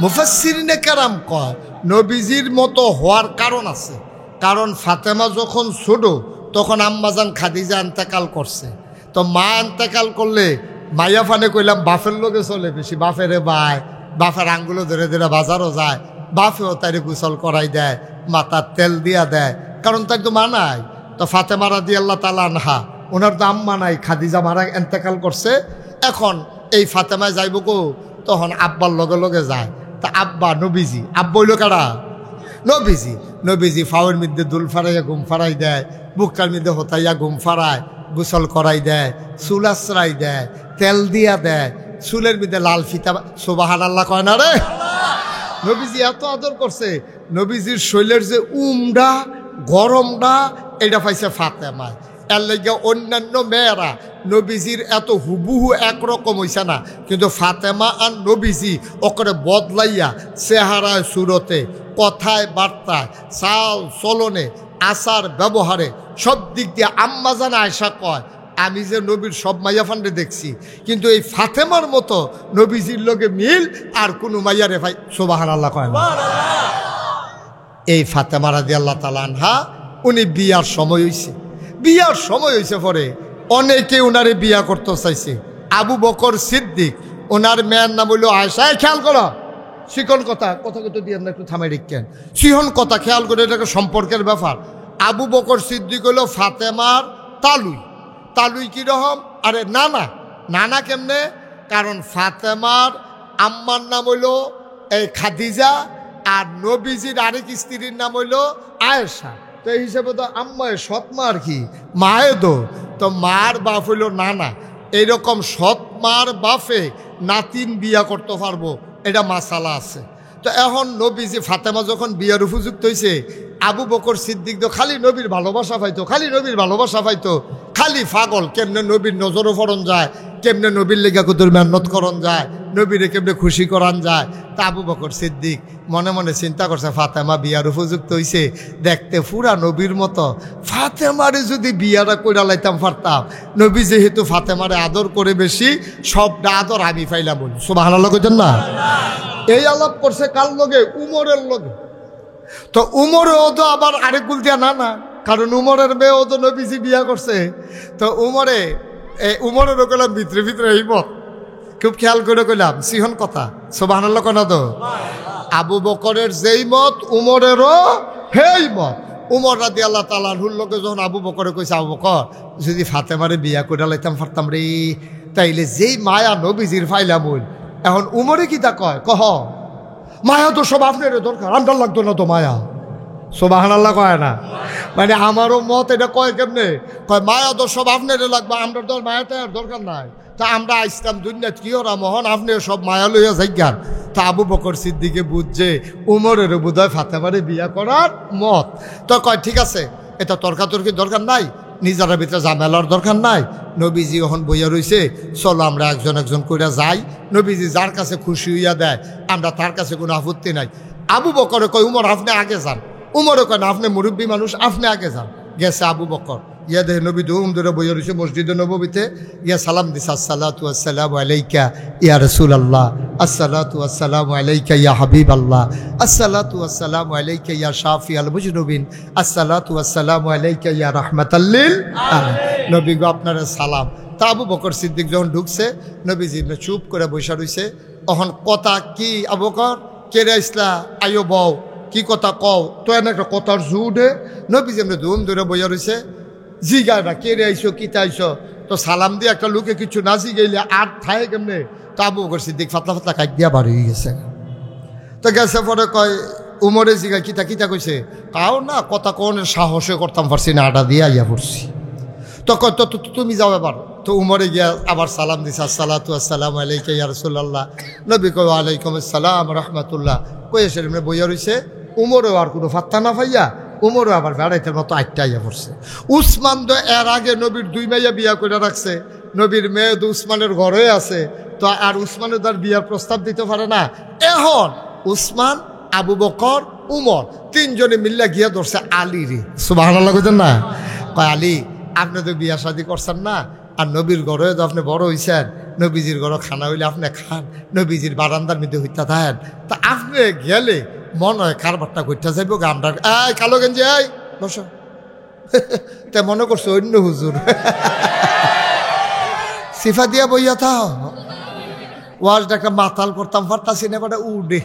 Speaker 1: মুফাসসিরিনে কেরাম কয় নবীজির মতো হওয়ার কারণ আছে, কারণ ফাতেমা যখন ছোট তখন আম্মাজান খাদিজা ইন্তেকাল করছে। তো মা ইন্তেকাল করলে মাইয়া ফানে কইলাম বাফের লোকে চলে বেশি, বাফেরে বায়, বাফের আঙ্গুলো ধরে ধরে বাজারও যায়, বাফেও তারে গোসল করাই দেয়, মাথার তেল দিয়া দেয়, কারণ তার তো মা নাই। তো ফাতেমা রাদিয়াল্লাহু তাআলা আনহা, ওনার তো আম্মা নাই, খাদিজা মারা ইন্তেকাল করছে। এখন এই ফাতেমায় যাইব কো, তখন আব্বার লগে লগে যায়। তা আব্বা নবীজি, আব্বা হইল কারা? নবীজি। নবীজি ফাওয়ের মধ্যে দুল ফারাইয়া ঘুম ফারাই দেয়, বুকটার মধ্যে হতাইয়া ঘুম ফারায়, গোসল করাই দেয়, চুল আশ্রাই দেয়, তেল দিয়া দেয়, চুলের মধ্যে লাল ফিতা। সুবহানাল্লাহ কয় না রে? নবীজি এত আদর করছে, নবীজির শৈলের যে উমডা গরমটা এটা পাইছে ফাতেমায়। এর লেগে অন্যান্য মেয়েরা নবীজির এত হুবহু একরকম হইছে না, কিন্তু ফাতেমা আর নবীজি ওকে বদলাইয়া চেহারায় সুরতে, কথায় বার্তায়, চাল চলনে, আচার ব্যবহারে সব দিক দিয়ে আম্মাজান আয়েশা কয় আমি যে নবীর সব মাইয়া ফান্ডে দেখছি, কিন্তু এই ফাতেমার মতো নবীজির লগে মিল আর কোনো মাইয়া রে ভাই। সুবহানাল্লাহ কয় না? এই ফাতেমা রাদিয়াল্লাহু তাআলা আনহা উনি বিয়ার সময় হইছে, বিয়ার সময় হয়েছে পরে অনেকে ওনারে বিয়া করতে চাইছে। আবু বকর সিদ্দিক, ওনার মেয়ের নাম হইল আয়েশা। খেয়াল করো, শিকন কথা কথা কত দিয়ে একটু থামাই রেখেন, সিহন কথা খেয়াল করে, এটাকে সম্পর্কের ব্যাপার। আবু বকর সিদ্দিক হইল ফাতেমার তালুই। তালুই কিরকম? আরে নানা। নানা কেমনে? কারণ ফাতেমার আম্মার নাম হইল এই খাদিজা, আর নবীজির আরেক স্ত্রীর নাম হইল আয়েশা। তো এই হিসেবে তো আম্মায় সৎ মা আর কি, মায়ে তো মার বাপ হইল নানা। এইরকম সৎ মার বাপে নাতিন বিয়া করতে পারবো, এটা মাসালা আছে। তো এখন নবীজি ফাতেমা যখন বিয়ার উপযুক্ত হয়েছে, আবু বকর সিদ্দিক তো খালি নবীর ভালোবাসা পাইতো, খালি নবীর ভালোবাসা পাইতো, খালি পাগল কেমনে নবীর নজরও ফরন যায়, কেমনে নবীর লেগা কুতুর মেহনত করন যায়, নবীরে কেমনে খুশি করান যায়। তা আবু বকর সিদ্দিক মনে মনে চিন্তা করছে ফাতেমা বিয়ার উপযুক্ত হইছে, দেখতে পুরা নবীর মতো, ফাতেমারে যদি বিয়ারা কইরা লাইতাম পারতাম। নবী যেহেতু ফাতেমারে আদর করে বেশি, সবটা আদর আমি পাইলাম বলি। সুবহানাল্লাহ কইতেন না? এই আলাপ করছে কার লগে? উমরের লগে। তো উমরেও তো আবার আরেক গুল দিয়া না, কারণ উমরের মেয়েও তো নবীজি বিয়া করছে। তো উমরেরও কইলাম ভিতরে ভিতরে এই মত, খুব খেয়াল করে কইলাম, সিহন কথা। সুবহানাল্লাহ কনা তো? আবু বকরের যেই মত উমরেরও সেই মত। উমর রাদিয়াল্লাহু তাআলা আনহুর লগে যখন আবু বকরে কইছে, আবু বকর যদি ফাতেমারে বিয়া করে লাইতাম পারতাম রে, তাইলে যেই মায়া নবীজির ফাইলাম হইল। এখন উমরে কি তা কয়, কহ মায়া তো সব আপনার দরকার, আমরা লাগতো না তো মায়া। সুবহানাল্লাহ কয় না? মানে আমারও মত এটা কয় কেমনে, কয় মায়া তো সব আপনার লাগবে, আমরা তো মায়াটা আর দরকার নাই। তা আমরা ইসলাম দুনিয়া কি ওরা মহান, আপনি সব মায়া লইয়া যাইগান। তা আবু বকর সিদ্দিকে বুঝছে উমরের বোধহয় ফাতেমারে বিয়া করার মত। তো কয় ঠিক আছে, এটা তর্কাতর্কির দরকার নাই, নিজের ভিতরে ঝামেলার দরকার নাই। নবীজি এখন বইয়া রইছে, চলো আমরা একজন একজন করে যাই, নবীজি যার কাছে খুশি হইয়া দেয় আমরা তার কাছে কোনো আপত্তি নাই। আবু বকরে কয় উমর আপনি আগে যান, উমরে কয় না আপনি মুরব্বী মানুষ, আপনি আগে যান। গেছে আবু বকর, ইয়া দেখে নবী ধুম ধরে বইয়া রয়েছে মসজিদে নববীতে, ইয়া সালাম দিছে, আসসালাতু আসসালামু আলাইকা ইয়া রাসূলুল্লাহ, আসসালাতু আসসালামু আলাইকা ইয়া হাবিবাল্লাহ, আসসালাতু আসসালামু আলাইকা ইয়া শাফিআল মুজনুবিন, আসসালাতু আসসালামু আলাইকা ইয়া রাহমাতাল লিল আলামিন। নবী গো আপনার সালাম। তা আবু বকর সিদ্দিক যখন ঢুকছে, নবীজি চুপ করে বসে রইছে। তখন কথা কি, আবু বকর কেড়ে আসলা, আইও বউ, কি কথা কও, তো এনে একটা কথার জুড়ে। নবীজি এমনি ধুম ধরে বইয়া রইছে, জিগায় না কে রে আইসো কিতা আইসো। তো সালাম দিয়ে একটা লোকে কিছু না জিগাইলে আর থায় কেমনে। তো আবু বকর সিদ্দিক ফাতলা ফাতলা কাক দিয়া বার হয়ে গেছে। তো গেছে পরে কয় উমরে জিগায় কিতা কিতা কইছে, কাও না কথা কোনের সাহসে করতাম পারছি না, আটা দিয়ে আইয়া পড়ছি। তো কয় তো তুমি যাও এবার। তো উমরে গিয়া আবার সালাম দিছে, আসসালাতু আসসালামু আলাইকা ইয়া রাসূলুল্লাহ। নবী কয় ওয়ালাইকুম আসসালাম রাহমাতুল্লাহ। কয়ে সে বইয়া রইছে। উমরেও আর কোনো ফাত্তা না পাইয়া উমরও আবার বেড়াইতের মতো আটটা আইয়া পড়ছে। উসমান তো এর আগে নবীর দুই মাইয়া বিয়া করে রাখছে, নবীর মেয়ে তো উসমানের ঘরে আছে, তো আর উসমানের তার বিয়ার প্রস্তাব দিতে পারে না। এখন উসমান, আবু বকর, উমর তিনজনে মিল্লা গিয়া ধরছে আলী রে। সুবহানাল্লাহ কইতেন না? কয় আলী আপনি তো বিয়া শাদি করছেন না, আর নবীর ঘরে তো আপনি বড় হইছেন, নবীজির ঘরে খানা হইলে আপনি খান, নবীজির বারান্দার মধ্যে হইতা থাকেন, তা আপনি গেলে মনে হয় কারবারটা করতে যাইব গামডার। এই কালো গেঞ্জি, এই বসো। তা মনে করছো অন্য হুজুর সিফা দিয়া বইয়া থাও, ওয়াজটা একটা মাতাল করতাম পারতাছি না, এবারে উঠে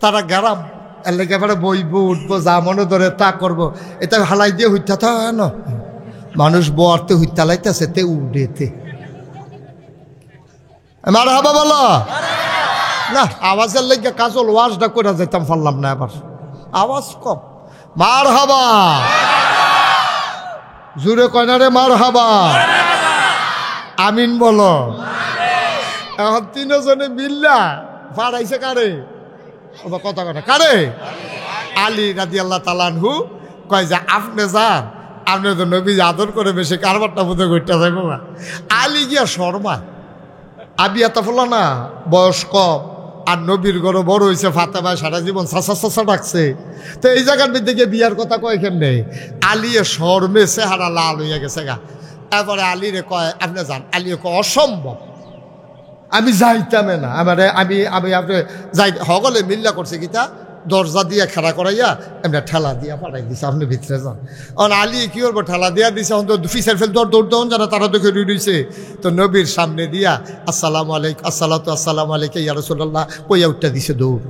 Speaker 1: তারা গেরাম এলাকা এবারে বইবো উঠবো, যা মনে ধরে তা করবো, এটা হালাই দিয়ে হইতা থাও হেন মানুষ বোয়ারতে হইতা লাইতেছে তে উঠেতে মারহাবা বলো না। আওয়াজের লেগে কাজল ওয়াজটা করে যাইতাম পারলাম না, এবার আওয়াজ কম। মারহাবা জুড়ে কয়না রে, মারহাবা আমিন বলো। এখন তিনজনে মিল্লা ফাড়াইছে কারে, কথা কথা কারে, আলী রাদিয়াল্লাহু তাআলা আনহু। কয় যে আপনি যান, আপনি তো নবী আদর করে বেশি কারবারটা বোধ করতে যাইব না। আলী গিয়া শর্মা, আবি এত ফলা না, বয়স কম, আর নবীর ঘরে বড় হয়েছে, ফাতেমা সারা জীবন চাচা চাচা ডাকছে। তো এই জায়গার মধ্যে গিয়ে বিয়ার কথা কয় কেমনে, আলিয়ে শর্মে চেহারা লাল হইয়া গেছে গা। তারপরে আলীরে কয় আপনি যান, আলী কয় অসম্ভব, আমি যাইতামে না, আমি আপনি যাই। সকলে মিল্লা করছে কিতা, দরজা দিয়ে খেলা করাইয়া এমনি ঠেলা দিয়া পাঠাই দিছে, আপনি ভিতরে যান। অন আলী কি করবো, ঠেলা দিয়া দিছে, ফিসের ফেল দৌড় দৌড় যারা তারা দেখে রইছে। তো নবীর সামনে দিয়া আসসালামু আলাইকুম, আসসালাতু আসসালামু আলাইকা ইয়া রাসূলুল্লাহ কইয়া উঠটা দিছে দৌড়।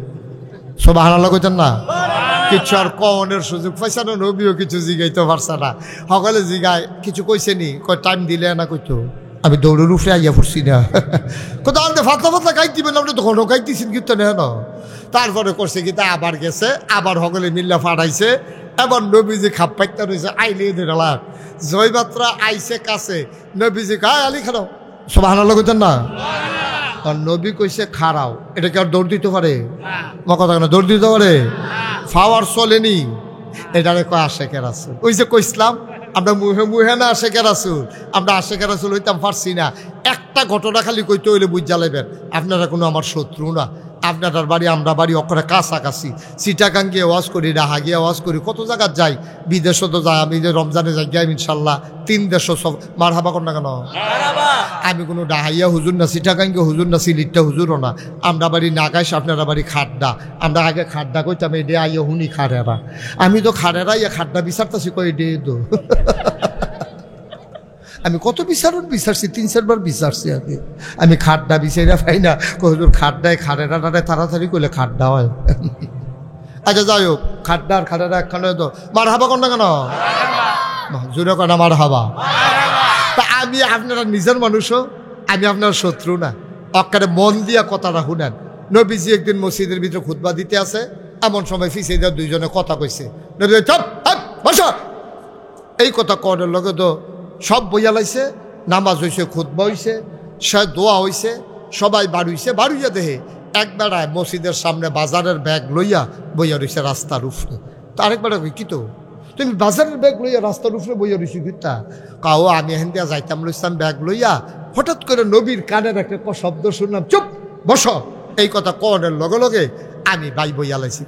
Speaker 1: সুবহানাল্লাহ কইতেন না? কিছু আর কনের সুযোগ পাইছে না, নবীও কিছু জিগাইতে পারছে না। সকলে জিগায় কিছু কইছে নি, কয় টাইম দিলে না কইতো, আমি দৌড়ের উপরে আইয়া পড়ছি না। কোথাও আপনি ফাতলা ফাতলা গাইতে দিবেন, আপনি তো ঘন গাইতেছেন কিন্তু নেন। তারপরে করছে কি, তা আবার গেছে, আবার সকলে মিল্লা ফাটাইছে। এবার নবীজি খাপ পাইতে রয়েছে, আইলে দিলাম জয়মাত্রা আইসে কাছে, নবীজি কায় আলী খারাও। সুবহানাল্লাহ কইতেন না? আর নবী কইছে খারাও, এটা কি আর দৌড় দিতে পারে? আমার কথা কেন, দৌড় দিতে পারে? ফাওয়ার চলেনি, এটারে কয় আশেকের রাসূল। ওই যে কইসলাম আমরা মুহে মুহে না আশেকের রাসূল, আমরা আশেকের রাসূল হইতাম পারছি না। একটা ঘটনা খালি কইতে হইলে বুঝা লাইবেন, আপনারা কোনো আমার শত্রু না, আপনার বাড়ি আমরা বাড়ি অকরে কাছাকাছি। চিটাগাং গিয়ে ওয়াজ করি, রাহা গিয়ে ওয়াজ করি, কত জায়গায় যাই, বিদেশও তো যাই। আমি যে রমজানে যাই গিয়ে ইনশাল্লাহ 3 দেশও সব মারহাবা কর না কেন। আমি কোনো ডাহাইয়া হুজুর না, চিটাগাঙ্গে হুজুর না, সিলিটটা হুজুরও না। আমরা বাড়ি নাগাইশ, আপনারা বাড়ি খাড্ডা। আমরা আগে খাড্ডা কইতাম, এডে আইয়া হুনি খাড়েরা। আমি তো খাড়েরা ইয়া খাড্ডা বিচারতাছি, কই এডে তো আমি কত বিচারছি 3-4 বার বিচারছি আগে। আমি খাড্ডা বিচাইরা পাই না, হুজুর খাড্ডায় খাড়েরা তাড়াতাড়ি করলে খাড্ডা হয়। আচ্ছা যাই হোক, খাটাটা একখানে তো মার হাবা কর না কেন, জোরে কর না মার হাবা। তা আমি আপনারা নিজের মানুষও, আমি আপনার শত্রু না। অক্কারে মন দিয়া কথাটা শুনেন। নবীজি একদিন মসজিদের ভিতরে খুতবা দিতে আছে, এমন সময় ফিসে দেওয়া দুইজনে কথা কইছে। নবী চপ বসো, এই কথা কনের লগে তো সব বইয়া লাইছে, নামাজ হইছে, খুতবা হইছে, সে দোয়া হইছে, সবাই বাড়ুইছে। বাড়ুইয়া দেহে একবেড়ায় মসজিদের সামনে বাজারের ব্যাগ লইয়া বইয়া রইছে রাস্তার উপরে। তো আরেকবার কি তো তুমি বাজারের ব্যাগ লইয়া রাস্তার উপরে বইয়া রইছি কিতা? কাও আমি এখান দিয়া যাইতাম লইতাম ব্যাগ লইয়া, হঠাৎ করে নবীর কানের একটা শব্দ শুনলাম, চুপ বসো। এই কথা কনের লগে লগে আমি বাই বইয়া লাইছি।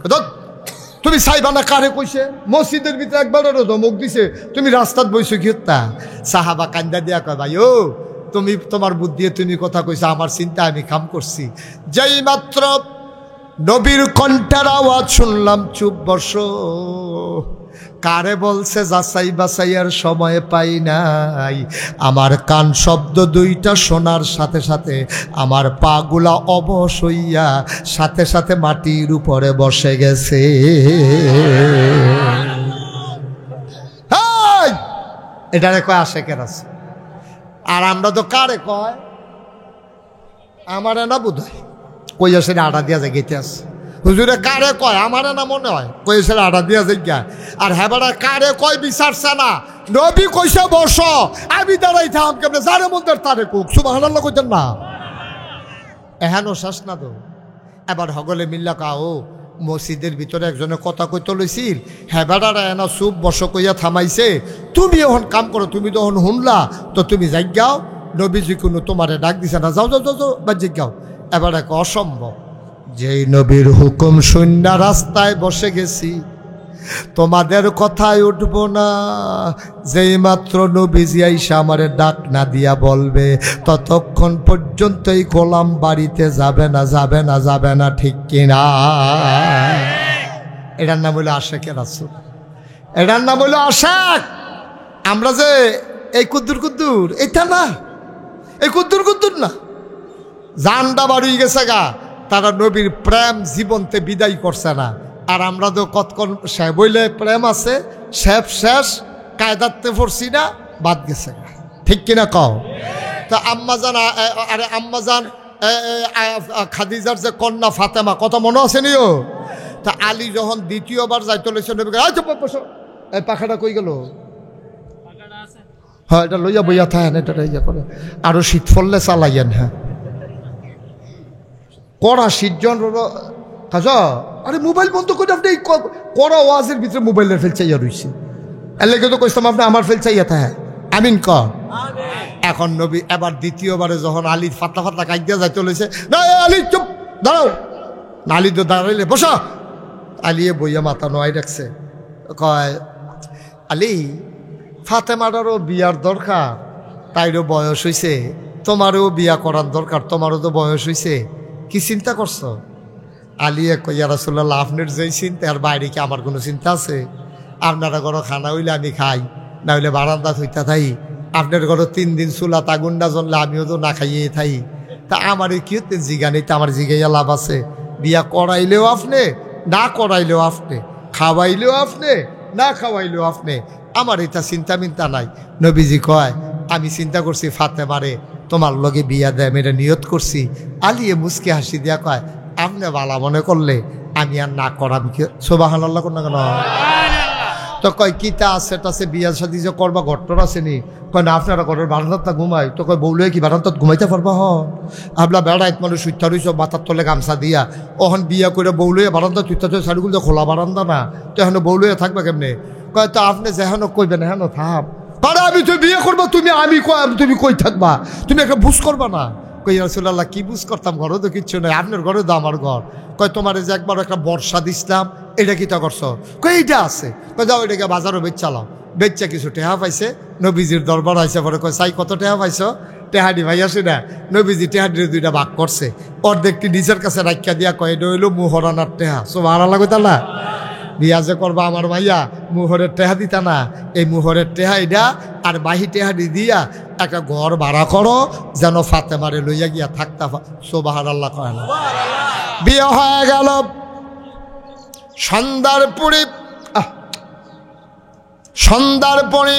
Speaker 1: তুমি সাইবানা কারে কইছে? মসজিদের ভিতরে একবারও ধমক দিছে, তুমি রাস্তাত বইছো কিতা? সাহাবা কান্দা দিয়া কয়, ভাই ও তুমি তোমার বুদ্ধি তুমি কথা কইছো, আমার চিন্তা আমি কাম করছি। যেই মাত্র নবীর কণ্ঠের আওয়াজ শুনলাম, চুপ বসো। কারে বলছে যাচাই বাছাইয়ের সময় পাই নাই। আমার কান শব্দ দুইটা শোনার সাথে সাথে আমার পাগুলা অবশ হইয়া সাথে সাথে মাটির উপরে বসে গেছে। এটারে কয় আশেকের আছে। আর আমরা তো কারে কয়? আমারে না বোধ হয় কইয়াছে আটা দিয়া যায় গেতে আছে। হুজুরে কারে কয়? আমারে না মনে হয় কইছে আটা দিয়া যাইগা। আর হেবারা কারে কয় বিচারছে না। নবী কইছে বসো, আমি দাঁড়াই থাম কেমনে যারে মন্দের তারে কুক। সুবহানাল্লাহ কইতেন না? এহেনো শ্বাস না তো। এবার হগলে মিল্লা কাও মসজিদের ভিতরে একজনে কথা কইতে লইছিল, হেবারারা এনা চুপ বসো কইয়া থামাইছে। তুমি এখন কাম করো, তুমি তখন শুনলা তো তুমি যাইগাও। নবীজি কোনো তোমারে ডাক দিছে না, যাও যাও যাও বা জিজ্ঞাও। এবার এক অসম্ভব, যেই নবীর হুকুম শূন্য রাস্তায় বসে গেছি, তোমাদের কথায় উঠবো না। যেই মাত্র নবীজি আইসা আমারে ডাক না দিয়া বলবে, ততক্ষণ পর্যন্তই গোলাম বাড়িতে যাবে না, যাবে না, যাবে না, ঠিক কিনা? এটার নাম হইল আশেকের রাসূল, এটার নাম হইল আশেক। আমরা যে এই কুদ্দুর কুদ্দুর, এটা না, এই কুদ্দুর কুদ্দুর না, জানডা বাড়ি গেছে গা, তারা নবীর প্রেম জীবনতে বিদায় করছে না। আর আমরা তো কতক্ষণ সে বইলে প্রেম আছে, শেষ শেষ কায়দাতে পড়ছি না, বাদ গেছে গা, ঠিক কিনা কও? তা আম্মাজান, আরে আম্মাজান খাদিজার যে কন্যা ফাতেমা, কথা মনে আছে নিও? তা আলী যখন দ্বিতীয়বার যাইতে লেছে নবীকে, এই পাখাটা কই গেল? হ্যাঁ, এটা লইয়া বইয়া থাকেন, এটা ইয়া করে আরো শীত পড়লে চালাইয়েন। হ্যাঁ, কড়া শীতজন কাজা। আরে মোবাইল বন্ধ করে আপনি কড়া ওয়াজের ভিতরে মোবাইলের ফেল চাইয়া রইছে। এর লেগে তো কইতাম আপনি আমার ফেল চাইয়া থাকে। আমিন ক। এখন নবী এবার দ্বিতীয়বারে যখন আলী ফাতলা ফাতলা কাজ দিয়া যাইতে লইছে, না আলী চুপ দাঁড়াও। আলী তো দাঁড়াইলে, বসা। আলিয়ে বইয়া মাথা নোয়াই রাখছে, কয় আলী ফাতেমারও বিয়ার দরকার, তাইরও বয়স হইছে, তোমারও বিয়া করার দরকার, তোমারও তো বয়স হইছে, কি চিন্তা করছো? আলিয়া কই, ইয়া রাসূলুল্লাহ, আপনার যেই চিন্তা আর বাইরে কি আমার কোনো চিন্তা আছে? আপনারা ঘরও খানা হইলে আমি খাই, না হইলে বারান্দা হইতা থাই। আপনার ঘরও 3 দিন চুলাত আগুন না জ্বললে আমিও তো না খাইয়ে থাই। তা আমার কি হতে জিগা নেই? তা আমার জিগাইয়া লাভ আছে? বিয়া করাইলেও আপনি, না করাইলেও আপনি, খাওয়াইলেও আপনি, না খাওয়াইলেও আপনি, আমার এটা চিন্তা মিন্তা নাই। নবীজি কয়, আমি চিন্তা করছি ফাতেমারে তোমার লগে বিয়া দেয়, আমি এটা নিয়ত করছি। আলিয়ে মুসকে হাসি দিয়া কয়, আপনি বালা মনে করলে আমি আর না করাবি। সুবহানাল্লাহ কোন না কেন? তো কয় কিতা আছে টাছে বিয়ার সাথে যে করবা ঘট্টর আছে নি? কয় না, আপনারা ঘরের বারান্দাত ঘুমাই। তো কয় বউলে কি বারান্দাত ঘুমাইতে পারবা? আপনা বেড়াইত মানুষ সুইথা রইছ মাথার তলে গামছা দিয়া, ওখান বিয়া করে বউলে বারান্দা তুইতা তো শাড়িগুলো খোলা বারান্দা না, তো এখন বউলে থাকবে কেমনে? কয় তো আপনি যেহেন কইবেন হেন থাপ। আরে আমি তো বিয়ে করবো, তুমি কই থাকবা? তুমি একটা বুঝ করবা না? কই রাসূলুল্লাহ, কি বুঝ করতাম? ঘরও তো কিচ্ছু নেই, আপনার ঘরে তো আমার ঘর। কয় তোমার যে একবার একটা বর্ষা দিছিলাম, এটা কিটা করছো? কই এইটা আছে। কয় যাও এটাকে বাজারও বেচালাম। বেচা কিছু টেহা পাইছে, নবীজির দরবার আইসে পরে কয় চাই কত টেহা পাইছো? টেহাডি ভাই আসে না। নবীজি টেহাডির 2টা ভাগ করছে, অর্ধেকটি নিজের কাছে রাখিয়া দিয়া কয় এটা হইল মুহরানার টেহা। সুবহানাল্লাহ কইতা না? বিয়া যে করবা আমার ভাইয়া, মুহরের টেহা দিতা না, এই মুহরের টেহা এটা আর বাহি টেহাডি দিয়া একটা ঘর ভাড়া করো, যেন ফাতেমারে লইয়া গিয়া থাকতা। সুবহানাল্লাহ কয় না? বিয়ে হয়ে গেল, সন্ধ্যার পরে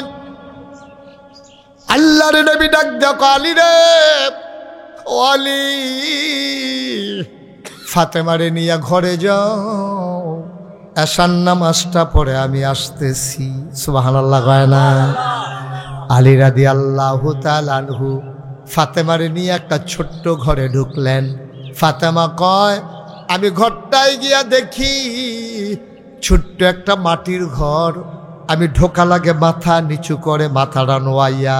Speaker 1: আল্লাহর নবী ডাক দেখো, আলী রে, ও আলী, ফাতেমারে নিয়ে ঘরে যাও, এশার নামাজটা পড়ে আমি আসতেছি। সুবহানাল্লাহ কয় না? আলী রাদিয়াল্লাহু তাআলা আনহু ফাতেমারে নিয়ে একটা ছোট্ট ঘরে ঢুকলেন। ফাতেমা কয়, আমি ঘরটায় গিয়া দেখি ছোট্ট একটা মাটির ঘর। আমি ঢোকা লাগে মাথা নিচু করে, মাথাটা নোয়াইয়া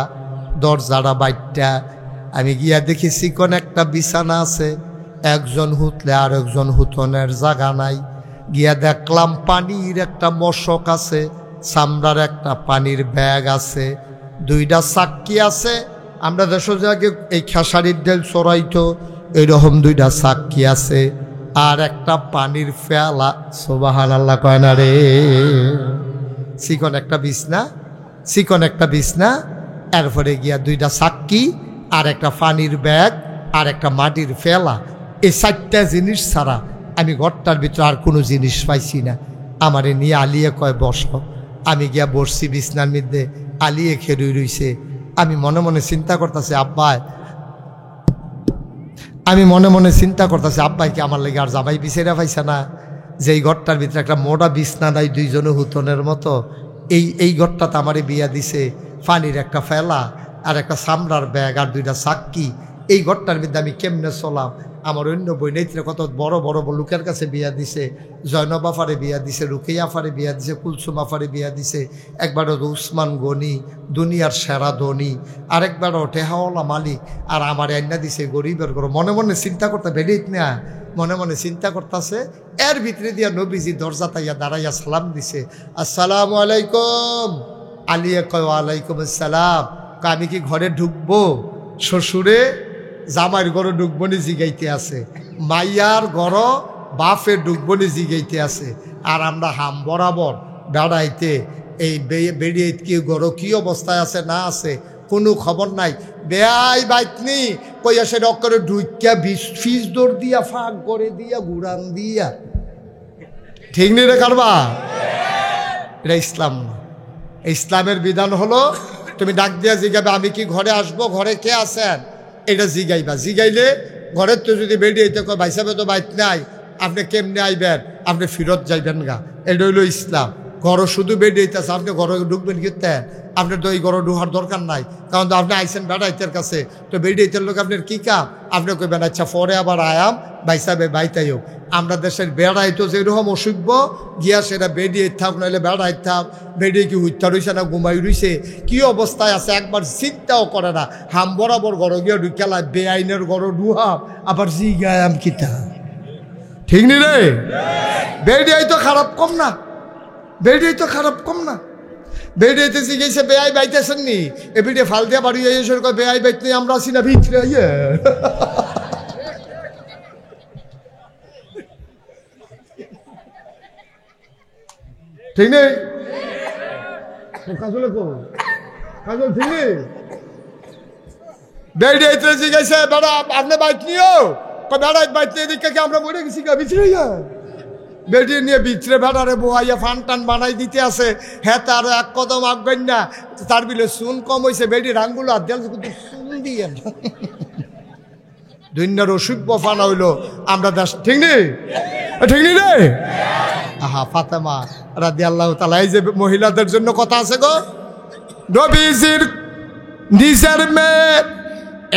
Speaker 1: দরজাটা বাইটটা আমি গিয়া দেখি চিকন একটা বিছানা আছে, একজন হুতলে আর একজন হুতনের জায়গা নাই। গিয়া দেখলাম পানির একটা মশক আছে, চামড়ার একটা পানির ব্যাগ আছে, দুইটা চাক্কি আছে। আমরা দেশ জায়গায় এই খেসারির ডেল চড়াইতো, এরকম দুইটা চাক্কি আছে, আর একটা পানির ফেলা। সুবহানাল্লাহ কয় না রে? চিকন একটা বিছনা, এরপরে গিয়া দুইটা চাক্কি আর একটা পানির ব্যাগ আর একটা মাটির ফেলা। এই 4টা জিনিস ছাড়া আমি ঘরটার ভিতরে আর কোনো জিনিস পাইছি না। আমারে নিয়ে আলিয়ে কয় বসো। আমি গিয়া বসছি বিছনার মধ্যে, আলিয়ে খেরুই রইছে। আমি মনে মনে চিন্তা করতেছি আব্বাই কি আমার লেগে আর জামাই বিছেরা পাইছে না, যে এই ঘরটার ভিতরে একটা মোটা বিছনা নাই, দুইজনে হুতনের মতো। এই ঘরটাতে আমারে বিয়া দিছে, পানির একটা ফেলা আর একটা চামড়ার ব্যাগ আর দুইটা চাক্কি। এই ঘরটার মধ্যে আমি কেমনে চলাম? আমার অন্য বইনেত্রে কত বড় বড় লোকের কাছে বিয়া দিছে, জয়নব আফারে বিয়া দিছে, রুকেয়া আফারে বিয়া দিছে, কুলসুম আফারে বিয়া দিছে। একবার উসমান গনি, দুনিয়ার সেরা ধনী, আরেকবার টেহাওয়ালা মালিক, আর আমার আইনা দিছে গরিবের ঘর। মনে মনে চিন্তা করতে বেরিত না, মনে মনে চিন্তা করতেছে। এর ভিতরে দিয়া নবীজি দরজা তাইয়া দাঁড়াইয়া সালাম দিছে, আসসালামু আলাইকুম। আলিয়া কয়, ওয়ালাইকুম আসসালাম। আমি কি ঘরে ঢুকবো? শ্বশুরে জামাইয়ের ঘরে ঢুকবনি জিগাইতে আছে, মাইয়ার ঘর বাপের ঢুকবনি জিগাইতে আছে। আর আমরা হাম বরাবর বেড়াইতে এই বেরিয়ে কি ঘর কি অবস্থায় আছে না আছে কোনো খবর নাই। বেয়াই বাইতনি কইয়া সে ডক্টরে ঢুকিয়া ফিস দৌড় দিয়া ফাঁক করে দিয়া গুড়ান দিয়া, ঠিক নেই রে কারবা? এটা ইসলাম না। ইসলামের বিধান হলো তুমি ডাক দিয়া জিগাবে, আমি কি ঘরে আসবো, ঘরে কে আছেন, এটা জিগাইবা। জিগাইলে ঘরের তো যদি বেরিয়ে কয় ভাই সাহেব তো বাইত নাই, আপনি কেমনে আইবেন, আপনি ফিরত যাইবেন গা। এটা হইল ইসলাম। ঘরও শুধু বেরিয়েছে, আপনি ঘরে ঢুকবেন কিতেন? আপনার তো এই ঘরে ঢুকার দরকার নাই, কারণ তো আপনি আইসেন বেড়াইতের কাছে। তো বেরিয়েতের লোক আপনার কী কাম? আপনি কইবেন আচ্ছা পরে আবার আয়াম ভাই সাহেব বাইতাই হোক। আমরা দেশের বেড়াইতো যেরকম অসভ্য গিয়া সেটা বেরিয়ে থাক, নইলে বেড়াই থাক। বেরিয়ে কি হত্যা রয়েছে না ঘুমাই রয়েছে, কি অবস্থায় আছে একবার চিন্তাও করে না। হাম বরাবর ঘর গিয়া ঢুকালায়, বেআইনের ঘর ঢুহাম, আবার জি গায়াম কিতা, ঠিক নি রে? বেরিয়াই তো খারাপ কম না, বেরিয়াই তো খারাপ কম না। বেরিয়েতে জিজ্ঞেসে বেআই বাইতেছেন নি, এ বেরিয়ে ফাল দিয়া বাড়ি এসে কয় বেআই বাইত নেই, আমরা আসি না ভিতরে। ঠিক নেই কাজলে কো কাজল, ঠিক নেই? বেরিয়েতে জিজ্ঞেসে বেড়া আপনি বাইত নিও, বেড়াই বাইত নিয়ে দিকে আমরা মরে গেছি গা ভিতরে। বেরিয়ে নিয়ে ভিতরে বেড়ারে বোয়াইয়া ফান টান বানাই দিতে আছে। হ্যাঁ, তার এক কদম আঁকবেন না, তার বিলে চুন কম হয়েছে, বেরিয়ে রাঙ্গুলো আর দেল চুন দিয়ে দুনিয়ার অসভ্য ফানা হইলো আমরা দেশ, ঠিক নেই? ঠিক নেই রে? আহা, ফাতেমা রাদিয়াল্লাহু তাআলা, এই যে মহিলাদের জন্য কথা আছে গো, নবীজির নিজের মেয়ে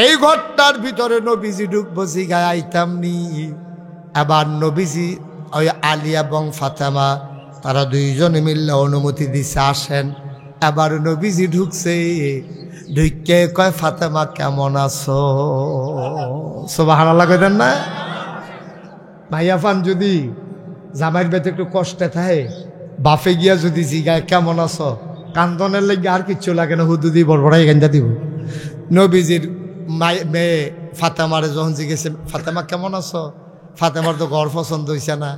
Speaker 1: এই ঘরটার ভিতরে নবীজি ঢুকবো জিগায় আইতাম নি। আবার নবীজি ওই আলী এবং ফাতেমা তারা দুইজনে মিললে অনুমতি দিছে আসেন। এবার নবীজি ঢুকছে, ঢুকে কয় ফাতেমা কেমন আছো? সুবহানাল্লাহ কইতেন না? ভাইয়া ফান যদি জামাইয়ের বেতে একটু কষ্টে থাকে, বাপে গিয়া যদি জিগায় কেমন আছো, কান্দনের লেগে আর কিচ্ছু লাগে না, হুদুদি বড়বড়াই গাঞ্জা দিব। নবীজির মেয়ে ফাতেমারে যখন জিজ্ঞেসে ফাতেমা কেমন আছো, ফাতেমার তো ঘর পছন্দ হয়েছে না,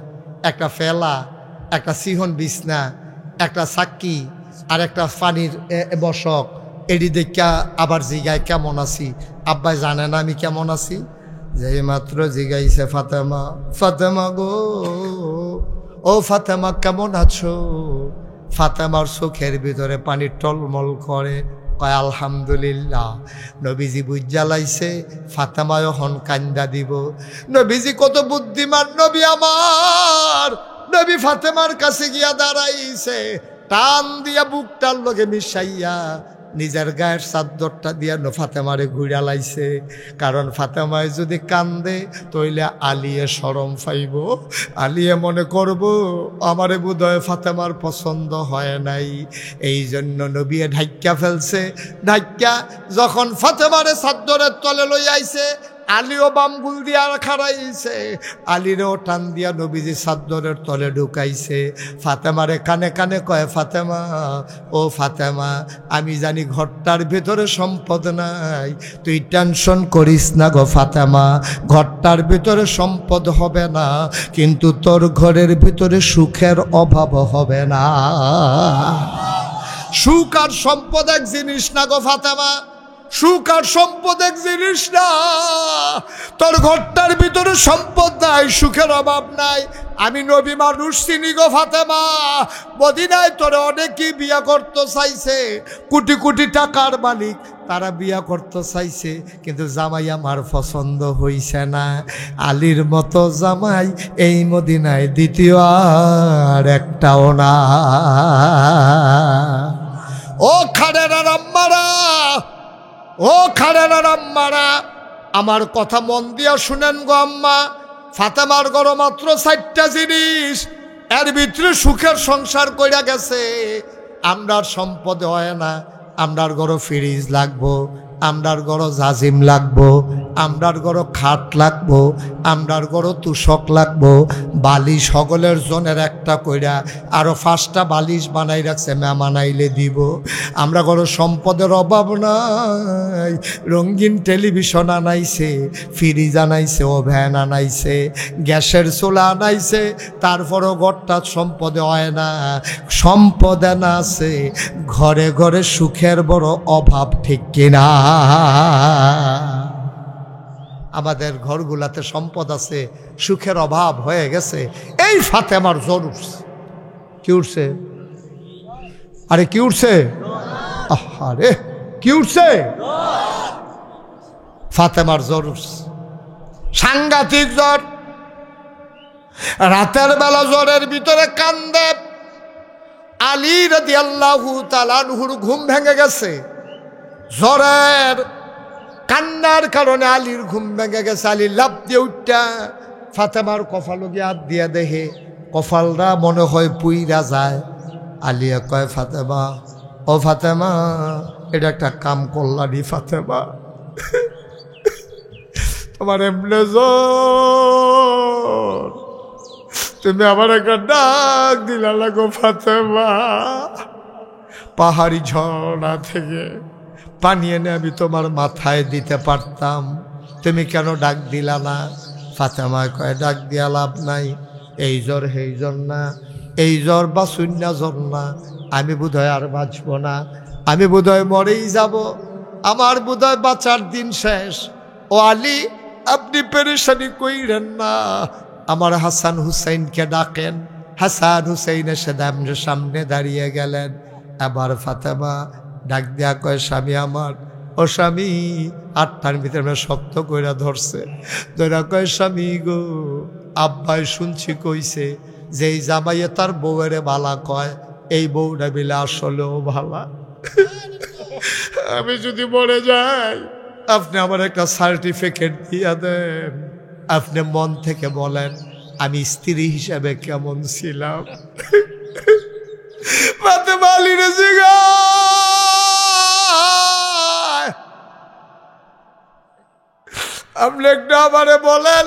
Speaker 1: একটা ফেলা, একটা সিহন বিছনা, একটা চাক্কি আর একটা পানির বসক, এটি দেখা আবার জিগায় কেমন আছি। আব্বাই জানে না আমি কেমন আছি, যেই মাত্র জিগাইছে ফাতেমা, ফাতেমা গো, ও ও ফাতেমা কেমন আছো? ফাতেমার চোখের ভিতরে পানি টলমল করে, কয় আলহামদুলিল্লাহ। নবীজি বুঝা লাইছে ফাতেমায় হন কান্দা দিব। নবীজি কত বুদ্ধিমান নবী আমার। নবী ফাতেমার কাছে গিয়া দাঁড়াইছে, টান দিয়া বুকটার লগে মিশাইয়া নিজের গায়ের চাদরটা দিয়া ফাতেমারে ঘুরা লাইছে। কারণ ফাতেমায় যদি কান্দে তইলে আলিয়ে শরম পাইব, আলিয়ে মনে করব আমারে বোধহয় ফাতেমার পছন্দ হয় নাই। এই জন্য নবী ঢাক্কা ফেলছে। ঢাক্কা যখন ফাতেমারে চাদরের তলে লই আইছে, আলীও বামগুল দিয়া খাড়াইছে, আলীরও টান দিয়া নবীজি চাদরের তলে ঢুকাইছে। ফাতেমারে কানে কানে কয়, ফাতেমা ও ফাতেমা, আমি জানি ঘরটার ভিতরে সম্পদ নাই, তুই টেনশন করিস না গো ফাতেমা, ঘরটার ভিতরে সম্পদ হবে না, কিন্তু তোর ঘরের ভিতরে সুখের অভাব হবে না। সুখ আর সম্পদ এক জিনিস না গো ফাতেমা, সুখ আর সম্পদ এক জিনিস না। তোর ঘরটার ভিতরে সম্পদ নাই, সুখের অভাব নাই। আমি নবী মানুষ চিনি গো ফাতেমা। মদিনায় তোরে অনেকেই বিয়া করতে চাইছে, কোটি কোটি টাকার মালিক, তারা বিয়া করতে চাইছে, কিন্তু জামাই আমার পছন্দ হইছে না। আলীর মতো জামাই এই মদিনায় দ্বিতীয় আর একটাও না। ও খাড়েরা আম্মারা, ও খাড়েরা আম্মারা, আমার কথা মন দিয়া শুনেন গো আম্মা। ফাতেমার ঘর মাত্র 4টা জিনিস, এর ভিতরে সুখের সংসার কইরা গেছে। আমরার সম্পদ হয় না, আমরার ঘর ফ্রিজ লাগবো, আমরার ঘর জাজিম লাগবো, আমরার ঘর খাট লাগবো, আমরার ঘর তুষক লাগবো, বালিশ সকলের জনের একটা কইরা আরো 5টা বালিশ বানাই রাখছে, মেহমান আইলে দিব। আমরা ঘর সম্পদের অভাব নাই, রঙিন টেলিভিশন আনাইছে, ফ্রিজ আনাইছে, ওভেন আনাইছে, গ্যাসের চুলা আনাইছে, তারপরও ঘরটা সম্পদে হয় না। সম্পদে না আছে, ঘরে ঘরে সুখের বড় অভাব, ঠিক কিনা? আমাদের ঘরগুলাতে সম্পদ আছে, সুখের অভাব হয়ে গেছে। এই ফাতেমার জ্বর উঠছে। কি উঠছে? আরে কি উঠছে? আরে কি উঠছে? ফাতেমার জ্বর উঠছে, সাংঘাতিক জ্বর। রাতের বেলা জ্বরের ভিতরে কান্দে। আলী রাদিয়াল্লাহু তাআলা আনহুর ঘুম ভেঙে গেছে। জ্বরের কান্নার কারণে আলীর ঘুম ভেঙে গেছে। আলী লাফ দিয়ে উঠটা ফাতেমার কপালে গিয়ে হাত দিয়ে দেখে কপালটা মনে হয় পুইরা যায়। আলিয়া কয়, ফাতেমা ও ফাতেমা, এটা একটা কাম করলানি ফাতেমা, তোমার এমনি জ্বর, তুমি আমার একটা ডাক দিলা না গো ফাতেমা। পাহাড়ি ঝর্ণা থেকে পানি এনে আমি তোমার মাথায় দিতে পারতাম, তুমি কেন ডাক দিলা না? ফাতেমা কয়, ডাক দিয়া লাভ নাই, এই জ্বর সেই জ্বর না, এই জ্বর বা শূন্য জ্বর না, আমি বোধহয় আর বাঁচব না, আমি বোধহয় মরেই যাব, আমার বোধহয় বাঁচার দিন শেষ। ও আলী, আপনি পেরেশানি কইরেন না, আমার হাসান হুসাইনকে ডাকেন। হাসান হুসাইন এসে সামনে দাঁড়িয়ে গেলেন। আবার ফাতেমা ডাক দিয়া কয়, স্বামী আমার, ও স্বামী। 8টার ভিতরে শক্ত কইরা ধরছে, ধরা কয়, স্বামী গো, আব্বাই শুনছি কইছে যে এই জামাইয়ে তার বউয়েরে ভালা কয়, এই বউটা বিলে আসলেও ভালা। আমি যদি মরে যাই, আপনি আমার একটা সার্টিফিকেট দিয়া দেন, আপনি মন থেকে বলেন আমি স্ত্রী হিসেবে কেমন ছিলাম। ফাতেমা আলীর জিগায়, আপনি একটু আমারে বলেন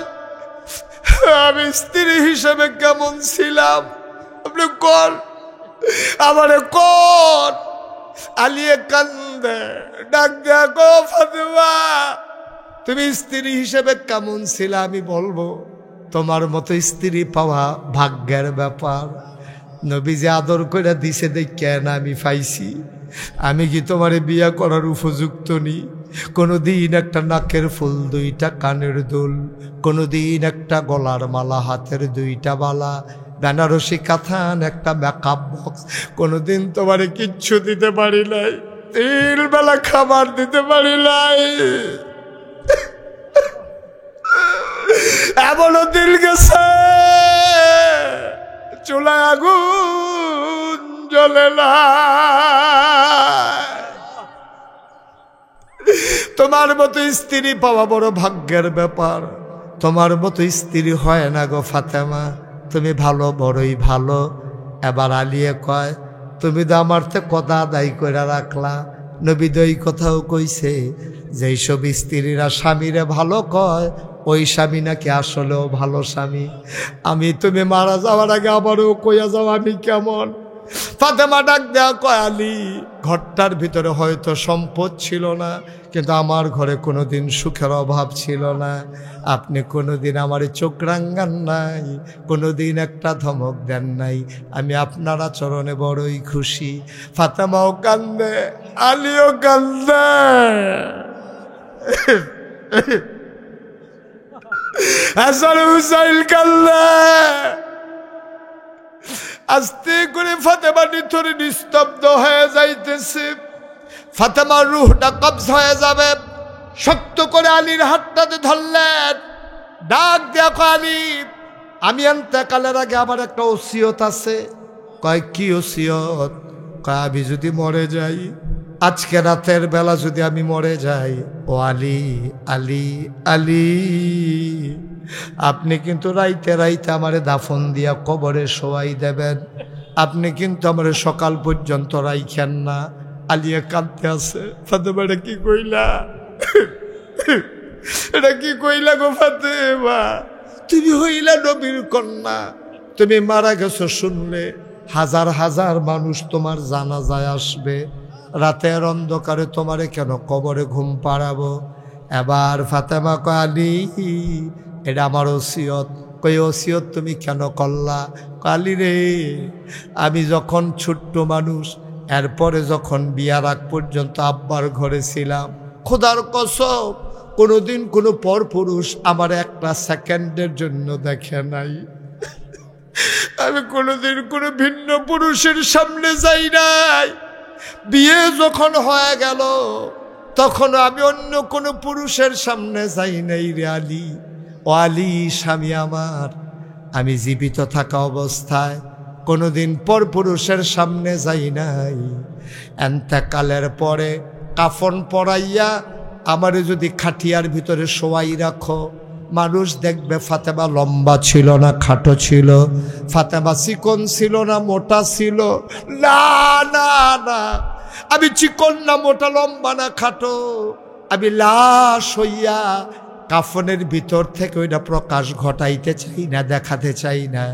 Speaker 1: আমি স্ত্রী হিসেবে কেমন ছিলাম, আপনি কোন, আমারে কোন। আলিয়ে কান্দে, ডাক দেয়া গো ফাতেমা, তুমি স্ত্রী হিসেবে কেমন ছিল আমি বলবো, তোমার মতো স্ত্রী পাওয়া ভাগ্যের ব্যাপার। নবীজি আদর করে দিছে দেখেন আমি পাইছি। আমি কি তোমারে বিয়া করার উপযুক্ত নি? কোনোদিন একটা নাকের ফুল, 2টা কানের দুল, কোনোদিন একটা গলার মালা, হাতের 2টা বালা, বেনারসি কাঁথান, একটা মেকআপ বক্স। কোনোদিন তোমারে কিচ্ছু দিতে পারি নাই, 3 বেলা খাবার দিতে পারি নাই। এমনও দিল গেছে চুলায় আগুন জ্বলে না। তোমার মতো স্ত্রী পাওয়া বড় ভাগ্যের ব্যাপার। তোমার মতো স্ত্রী হয় না গো ফাতেমা, তুমি ভালো, বড়ই ভালো। এবার আলিয়ে কয়, তুমি তো আমার তো কথা আদায় করে রাখলা। নবী তো এই কথাও কইছে যে এইসব স্ত্রীরা স্বামীরে ভালো কয়, ওই স্বামী নাকি আসলেও ভালো স্বামী। আমি তুমি মারা যাওয়ার আগে আবারও কইয়া যাও আমি কেমন। ফাতেমা ডাক দেয়া কয়, আলী, ঘরটার ভিতরে হয়তো সম্পদ ছিল না, কিন্তু আমার ঘরে কোনোদিন সুখের অভাব ছিল না। আপনি কোনোদিন আমার চোখ রাঙ্গান নাই, কোনোদিন একটা ধমক দেন নাই। আমি আপনার আচরণে বড়ই খুশি। ফাতেমাও কান্দে, আলীও কান্দে। হাসান হুসাইন কান্দে। আস্তে করে ফাতেমা নিথরে নিস্তব্ধ হয়ে যাইতেছে। ফাতেমার রূহটা কবজ হয়ে যাবে। শক্ত করে আলীর হাতটাতে ধরলেন, ডাক দেয়া কয়, আলী, আমি ইন্তেকালের আগে আমার একটা ওসিয়ত আছে। কয়, কি ওসিয়ত? কয়, আমি যদি মরে যাই, আজকে রাতের বেলা যদি আমি মরে যাই, ও আলী, আলী, আলী, আপনি কিন্তু রাইতে রাইতে আমারে দাফন দিয়া কবরে শোয়াই দেবেন। আপনি কিন্তু আমারে সকাল পর্যন্ত রাইখেন না। আলিয়া কাঁদতে আছে। ফাতেমা, এটা কি কইলা? এটা কি কইলা গো ফাতেমা? তুমি হইলা নবীর কন্যা, তুমি মারা গেছো শুনলে হাজার হাজার মানুষ তোমার জানাজায় আসবে। রাতের অন্ধকারে তোমারে কেন কবরে ঘুম পাড়াবো? এবার ফাতেমা কয়, আলী, এটা আমার ওসিয়ত। কই, ওসিয়ত তুমি কেন করলা? আলী রে, আমি যখন ছোট্ট মানুষ, এরপরে যখন বিয়ার আগ পর্যন্ত আব্বার ঘরে ছিলাম, খোদার কসম কোনোদিন কোনো পরপুরুষ আমার একটা সেকেন্ডের জন্য দেখে নাই। আমি কোনোদিন কোনো ভিন্ন পুরুষের সামনে যাই নাই। বিয়ে যখন হয়ে গেল তখন আমি অন্য কোনো পুরুষের সামনে যাই নাই রে আলী। ও আলী, স্বামী আমার, আমি জীবিত থাকা অবস্থায় কোনোদিন পরপুরুষের সামনে যাই নাই। এন্তেকালের পরে কাফন পরাইয়া আমারে যদি খাটিয়ার ভিতরে শোয়াই রাখো, মানুষ দেখবে ফাতেমা লম্বা ছিল না খাটো ছিল, ফাতেমা চিকন ছিল না মোটা ছিল। না না না, আমি চিকন না মোটা, লম্বা না খাটো, আমি লাশ হইয়া কাফনের ভিতর থেকে ওইটা প্রকাশ ঘটাইতে চাই না, দেখাতে চাই না।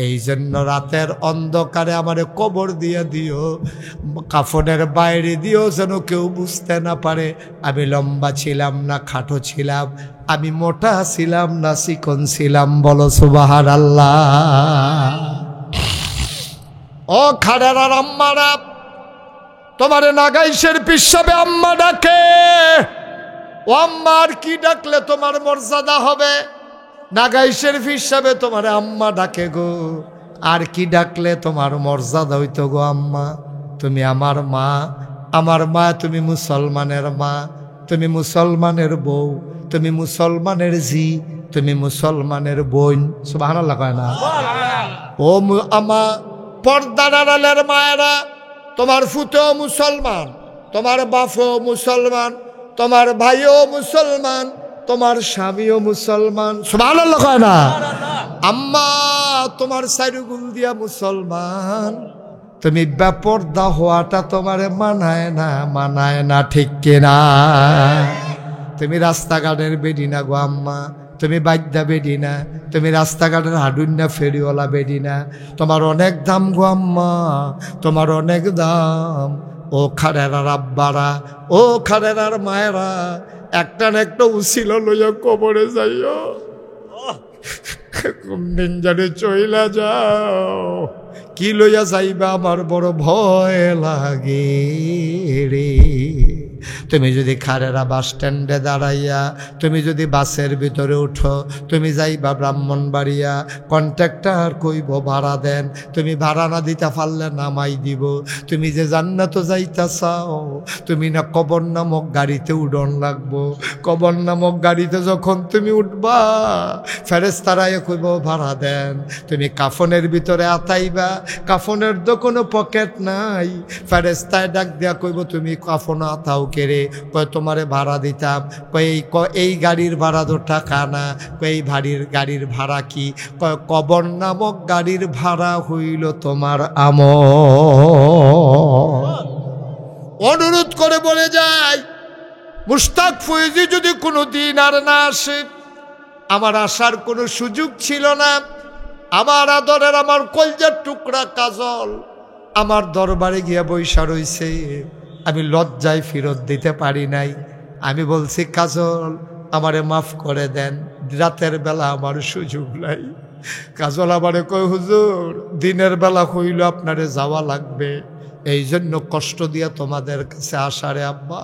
Speaker 1: এই জন্য রাতের অন্ধকারে আমারে কবর দিয়ে দিও, কাফনের বাইরে দিও, যেন কেউ বুঝতে না পারে আমি লম্বা ছিলাম না খাটো ছিলাম, আমি মোটা ছিলাম না চিকন ছিলাম। বলো সুবহানাল্লাহ। ও খাড়ার আম্মারা, তোমারে নাগাইশের পিসাবে আম্মা ডাকে। ও আম্মা, আর কি ডাকলে তোমার মর্যাদা হবে? নাগাইশের হিসাবে তোমার আম্মা ডাকে গো, আর কি ডাকলে তোমার মর্যাদা হইতো গো আম্মা? তুমি আমার মা, আমার মা, তুমি মুসলমানের মা, তুমি মুসলমানের বউ, তুমি মুসলমানের জি, তুমি মুসলমানের বোন। সুবহানাল্লাহ কয় না? ও আমা, পর্দার আড়ালের মায়েরা, তোমার ফুতেও মুসলমান, তোমার বাপও মুসলমান, তোমার ভাইও মুসলমান, তোমার স্বামীও মুসলমান। সুবহানাল্লাহ কয় না? আম্মা, তোমার সাইরুগুল দিয়া মুসলমান, তুমি বেপরদা হওয়াটা তোমারে মানায় না, মানায় না, ঠিক কিনা? তুমি রাস্তাঘাটের বেডি না গো আম্মা, তুমি বাদ্যা বেডি না, তুমি রাস্তাঘাটের হাডুন্না ফেরিওয়ালা বেডি না, তোমার অনেক দাম গো আম্মা, তোমার অনেক দাম। ও খারেরার আব্বারা, ও খারেরার মায়েরা, একটা না একটা উসিলা লইয়া কবরে যাইও। কোন দিন জানে চইলা যাও, কি লইয়া যাইবা আমার বড় ভয় লাগে রে। তুমি যদি খারেরা বাস স্ট্যান্ডে দাঁড়াইয়া তুমি যদি বাসের ভিতরে উঠো, তুমি যাইবা ব্রাহ্মণবাড়িয়া, কন্ট্রাক্টর কইব ভাড়া দেন, তুমি ভাড়া না দিতে পারলে নামাই দিব। তুমি যে জান্নাত যাইতা চাও, তুমি না কবর নামক গাড়িতে উডন লাগবো। কবর নামক গাড়িতে যখন তুমি উঠবা, ফেরেশতারাই কইব ভাড়া দেন। তুমি কাফনের ভিতরে আতাইবা, কাফনের তো কোনো পকেট নাই, ফেরেশতায় ডাক দিয়া কইব তুমি কাফন আতাও কেরে? কয় তোমারে ভাড়া দিতাম। এই গাড়ির ভাড়া তো টাকা না। এই গাড়ির ভাড়া কি? কয় কবর নামক গাড়ির ভাড়া হইল তোমার আমল। অনুরোধ করে বলে যায়, মুশতাক ফয়েজী যদি কোনো দিন আর না আসে, আমার আসার কোনো সুযোগ ছিল না। আমার আদরের আমার কলজার টুকরা কাজল আমার দরবারে গিয়া বৈশা রইছে, আমি লজ্জায় ফেরত দিতে পারি নাই। আমি বলছি কাজল আমারে মাফ করে দেন, রাতের বেলা আমার সুযোগ নাই। কাজল আমারে কয় হুজুর দিনের বেলা হইল আপনারে যাওয়া লাগবে, এই জন্য কষ্ট দিয়া তোমাদের কাছে আসারে আব্বা।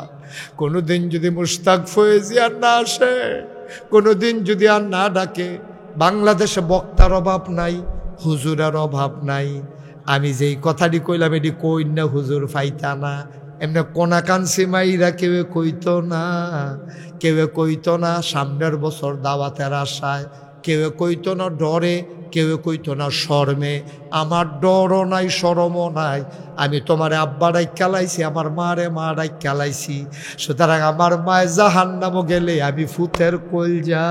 Speaker 1: কোনোদিন যদি মুশতাক ফয়েজী আর না আসে, কোনোদিন যদি আর না ডাকে, বাংলাদেশে বক্তার অভাব নাই, হুজুরের অভাব নাই। আমি যেই কথাটি কইলাম এটি কই না হুজুর ফাইতা না, এমনি কোনাকাঞ্চি মাইরা কেউ কইতো না, কেউ কইতো না সামনের বছর দাওয়াতের আশায়, কেউ কইতো না ডরে, কেউ কইতো না শরমে। আমার ডরও নাই শরমও নাই, আমি তোমার আব্বারাই খেলাইছি, আমার মারে মারাই খেলাইছি। সুতরাং আমার মায় জাহান্নামও গেলে আমি ফুতের কলজা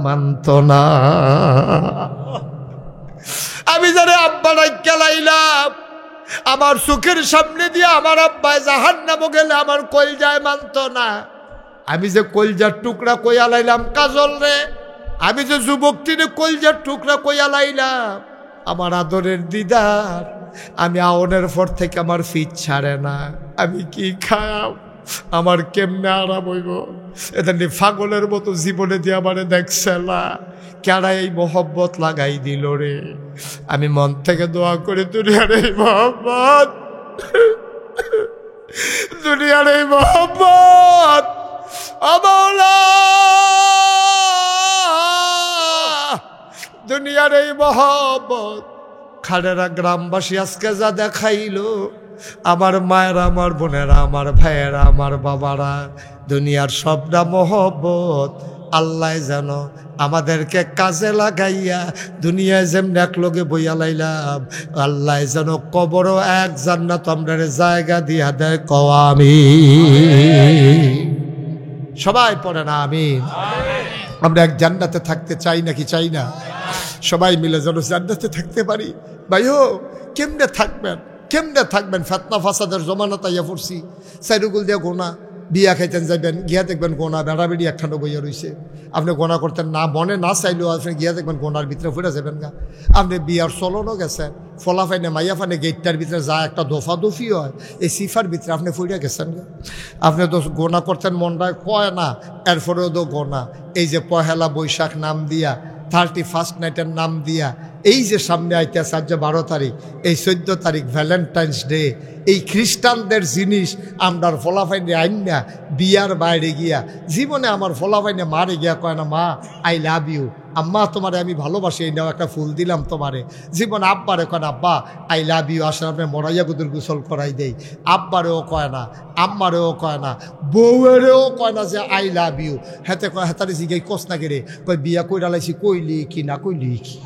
Speaker 1: মানত না। আমি যারা আব্বারাই খেলাইলাম, আমার চোখের সামনে দিয়ে আমার আব্বায় জাহান্নামও গেলে আমার কলজায় মানত না। আমি যে কলজার টুকরা কইয়া লাইলাম কাজল রে, আমি যে যুবকটিরে কলজার টুকরা কইয়া লাইলাম, আমার আদরের দিদার, আমি আওনের পর থেকে আমার ফিট ছাড়ে না। আমি কি খাও, আমার কেমনে আরাম হইব? এটা নিয়ে পাগলের মতো জীবনে দিয়ে আমারে দেখছে না, কেডা এই মোহব্বত লাগাই দিল রে। আমি মন থেকে দোয়া করি দুনিয়ার এই মোহব্বত, দুনিয়ার এই মোহব্বত আমলা, দুনিয়ার এই মোহব্বত খালেরা গ্রামবাসী আজকে যা দেখাইলো, আমার মায়েরা, আমার বোনেরা, আমার ভাইয়েরা, আমার বাবারা, দুনিয়ার সবটা মোহব্বত আল্লাহ যেন আমাদেরকে কাজে লাগাইয়া দুনিয়ায় যেমন এক লোকে বইয়া লাইলাম, আল্লাহ যেন কবরও এক জান্নাত আমরা জায়গা দিয়া দেয়। কওয়া আমিন। সবাই পড়ে না আমিন। আমরা এক জান্নাতে থাকতে চাই নাকি চাই না? সবাই মিলে যেন জান্নাতে থাকতে পারি। ভাইও কেমনে থাকবেন, কেমনে থাকবেন? ফেতনা ফাসাদের জমানা তাইয়া পড়ছি, সাইরুগুল দিয়ে গোনা, বিয়া খাইতেন যাইবেন, গিয়া দেখবেন গোনা বেড়া বেড়ি একখানো বইয়া রয়েছে। আপনি গোনা করতেন না, মনে না চাইলেও আপনি গিয়া দেখবেন গোনার ভিতরে ফুটে যাবেন গা। আপনি বিয়ার চলনও গেছেন, ফলা ফাইনে মাইয়া ফাইনে গেটটার ভিতরে যা একটা দফা দফি হয়, এই সিফার ভিতরে আপনি ফুটে গেছেন গা। আপনি তো গোনা করতেন মনটায় কয় না, এরপরেও তো গোনা। এই যে পহেলা বৈশাখ নাম দিয়া, 31 নাইটের নাম দিয়া, এই যে সামনে আইতেছে আজ 12 তারিখ, এই 14 তারিখ ভ্যালেন্টাইন্স ডে, এই খ্রিস্টানদের জিনিস আমরা ফলাফাইনে আইন না বিয়ার বাইরে গিয়া। জীবনে আমার ফলাফাইনে মারে গিয়া কয় না মা আই লাভ ইউ, আম্মা তোমারে আমি ভালোবাসি, এই নাও একটা ফুল দিলাম তোমারে। জীবন আব্বারে কয় না আব্বা আই লাভ ইউ, আসলে আপনি মরাইয়া গুদুর গোসল করাই দেই। আব্বারেও কয় না, আম্মারেও কয় না, বউয়েরও কয় না যে আই লাভ ইউ। হেতে কয় হেতারে জিগাই কস না কেরে, কয় বিয়া কইরা লাইছি, কইলি কি না কইলি কি।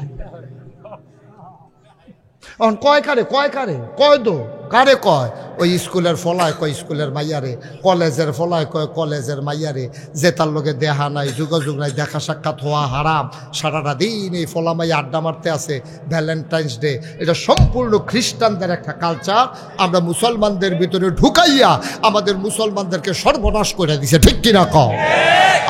Speaker 1: কয় কারে, কয় কারে, কয় দো কারে কয়? ওই স্কুলের ফলায় কয় স্কুলের মাইয়ারে, কলেজের ফলায় কয় কলেজের মাইয়ারে, যে তার লোকে দেখা নাই, যোগাযোগ নাই, দেখা সাক্ষাৎ হওয়া হারাম। সারাটা দিন এই ফলা মাইয়া আড্ডা মারতে আছে। ভ্যালেন্টাইন্স ডে এটা সম্পূর্ণ খ্রিস্টানদের একটা কালচার, আমরা মুসলমানদের ভিতরে ঢুকাইয়া আমাদের মুসলমানদেরকে সর্বনাশ করে দিছে। ঠিক কিনা কও?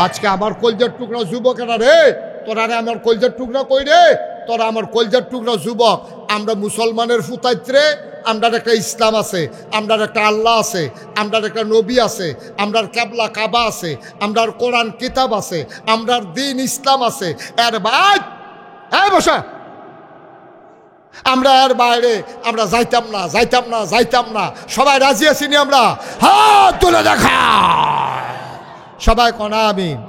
Speaker 1: আজকে আমার কলজার টুকরা যুবকেরা রে, তোরা রে আমার কলজার টুকরা কই রে, তোরা আমার কলজার টুকরা যুবক। আমরা মুসলমানের ফুতাইত্রে, আমরার একটা ইসলাম আছে, আমরার একটা আল্লাহ আছে, আমরার একটা নবী আছে, আমরার ক্যাবলা কাবা আছে, আমরার কোরআন কিতাব আছে, আমরার দিন ইসলাম আছে। এর ভাই এই বসা আমরা এর বাইরে আমরা যাইতাম না, যাইতাম না, যাইতাম না। সবাই রাজি আছি নি? আমরা হাত তুলে দেখা, সবাই কনা আমিন।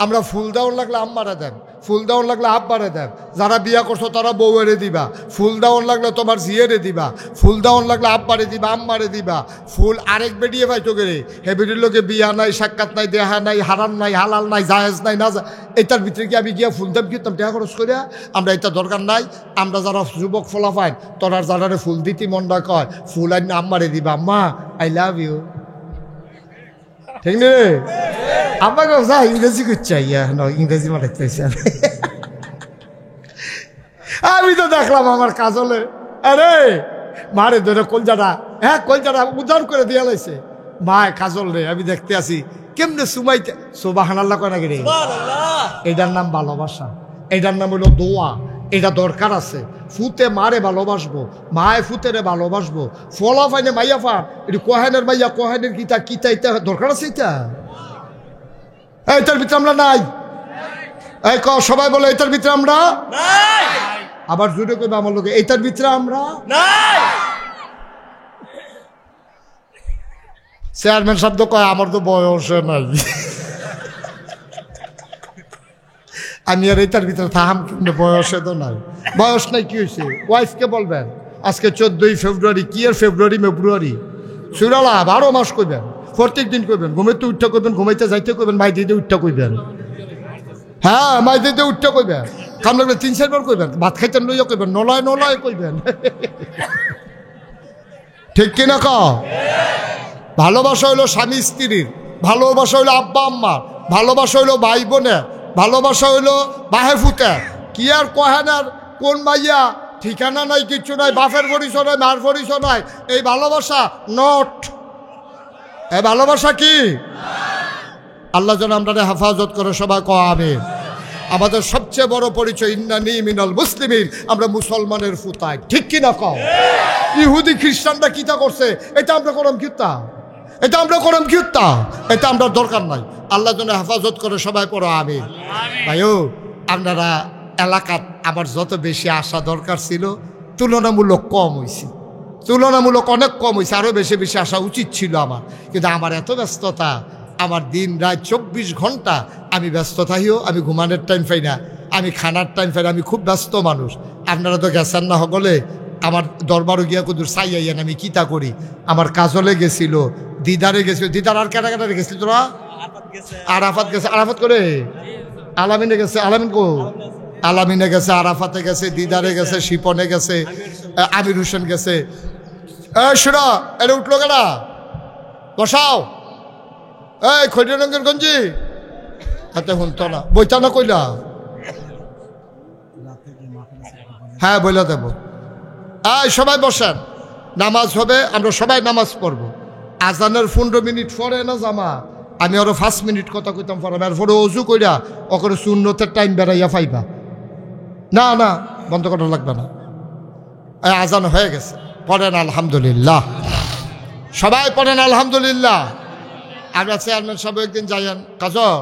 Speaker 1: আমরা ফুল দেওয়ার লাগলে আম্মারে দেন, ফুল দেওয়ার লাগলে আব্বারে দেন। যারা বিয়া করছো তারা বউয়েরে দিবা। ফুল দেওয়ার লাগলে তোমার জিয়েরে দিবা। ফুল দেওয়ার লাগলে আব্বারে দিবা, আম্মারে দিবা। ফুল আরেক বেডিয়ে পাইতো গেলে হে বেডির লোকে বিয়া নাই, সাক্ষাৎ নাই, দেহা নাই, হারাম নাই, হালাল নাই, জায়েজ নাই, না এটার ভিতরে কি আমি গিয়া ফুল দাম কিনতাম টাকা খরচ করিয়া? আমরা এটা দরকার নাই। আমরা যারা যুবক ফলা পাই তোরা যারা ফুল দিতি মনটা কয় ফুল আইন আম্মারে দিবা, আম্মা আই লাভ ইউ, ঠিক নে? আমাকে যা ইংরেজি করছে, ইংরেজি মারাইতেছে। আমি তো দেখলাম আমার কাজলে, আরে মারে ধরে কলজাটা, হ্যাঁ কলজাটা উদার করে দিয়া লাইছে। মায় কাজল রে আমি দেখতে আছি কেমনে সুমাইতে, সুবহানাল্লাহ কয় নাকি রে? এটার নাম ভালোবাসা, এটার নাম হলো দোয়া। এটা দরকার আছে। ফুতে মারে ভালোবাসবো, মায় ফুতেরে ভালোবাসবো, ফলা ফাইনে মাইয়া ফান, এটি কোহেনের মাইয়া কোহেনের গীতা কিতা, এটা দরকার আছে। এইটার ভিতরে আমরা নাই। এই সবাই বলে এইটার ভিতরে আমরা নাই। আবার জুড়ে কইবে আমার লোকে এইটার ভিতরে আমরা নাই। চেয়ারম্যান শব্দ কয় আমার তো বয়স নাই, আমি আর এইটার ভিতরে থাম, কিন্তু বয়সে তো নাই। বয়স নাই কি হয়েছে? ওয়াইফকে বলবেন আজকে 14ই ফেব্রুয়ারি, কি আর ফেব্রুয়ারি ফেব্রুয়ারি সুরালা 12 মাস কইবেন, প্রত্যেক দিন কইবেন, ঘুমাইতে উঠতে কইবেন, ঘুমাইতে যাইতে কইবেন, মাই দিতে উঠতে কইবেন। হ্যাঁ মাই দিতে উঠতে কইবেন, কাম লাগলে 3-4 বার কইবেন, ভাত খাইতে লইয়া কইবেন, নলয় নলয় কইবেন। ঠিক কিনা ক? ভালোবাসা হইলো স্বামী স্ত্রীর, ভালোবাসা হইলো আব্বা আম্মার, ভালোবাসা হইলো ভাই বোনের, ভালোবাসা হইলো বাহে ফুতে। কি আর কহেনার কোন মাইয়া ঠিকানা নাই, কিচ্ছু নাই, বাপের পরিচয় নাই, মার পরিচয় নাই। এই ভালোবাসা নট। এই ভালোবাসা কি? আল্লাহ যেন আমরা হেফাজত করে, সবাই ক আমিন। আমাদের সবচেয়ে বড় পরিচয় ইন্নানি মিনাল মুসলিমিন, আমরা মুসলমানের ফুতায়, ঠিক কিনা কও? ইহুদি খ্রিস্টানরা কিতা করছে এটা আমরা করম কিতা, এটা আমরা করম কিতা, এটা আমরা দরকার নাই। আল্লাহ যেন হেফাজত করে, সবাই পড়ো আমিন। ভাইও আপনারা এলাকাত আমার যত বেশি আসা দরকার ছিল তুলনামূলক কম হয়েছে, তুলনামূলক অনেক কম হয়েছে। আরও বেশি বেশি আসা উচিত ছিল আমার, কিন্তু আমার এত ব্যস্ততা, আমার দিন রাত 24 ঘন্টা আমি ব্যস্ত থাকিও, আমি ঘুমানোর টাইম পাই না, আমি খানার টাইম পাই না, আমি খুব ব্যস্ত মানুষ। আপনারা তো গেছেন না সকলে, আমার দরবারও গিয়া কুদুর চাইয়াইয়েন আমি কিতা করি। আমার কাজলে গেছিল, দিদারে গেছিল, দিদার আর কেটা কেটারে গেছিল তোরা? আরাফাত গেছে, আরাফাত করে আলামিনে গেছে, আলামিন কো? আলামিনে গেছে, আরাফাতে গেছে, দিদারে গেছে, শিপনে গেছে, আমির হোসেন গেছে। শোনা এটা উঠলো কেনা, বসাও। এই খৈরিয়া রঙের গঞ্জি হাতে শুনতো না, বইতা না কইলা? হ্যাঁ বইলা দেব। সবাই বসেন, নামাজ হবে, আমরা সবাই নামাজ পড়বো। আজানের 15 মিনিট পরে না জামা, আমি আরো 5 মিনিট কথা কইতাম পরে, এরপরে অজু কইরা ওখানে সুন্নতের টাইম বেড়াইয়া পাইবা। না না বন্ধ করা লাগবে না, আজান হয়ে গেছে, পড়েন আলহামদুলিল্লাহ, সবাই পড়েন আলহামদুলিল্লাহ। আমরা চেয়ারম্যান সাহেব একদিন যাইয়েন, কাজল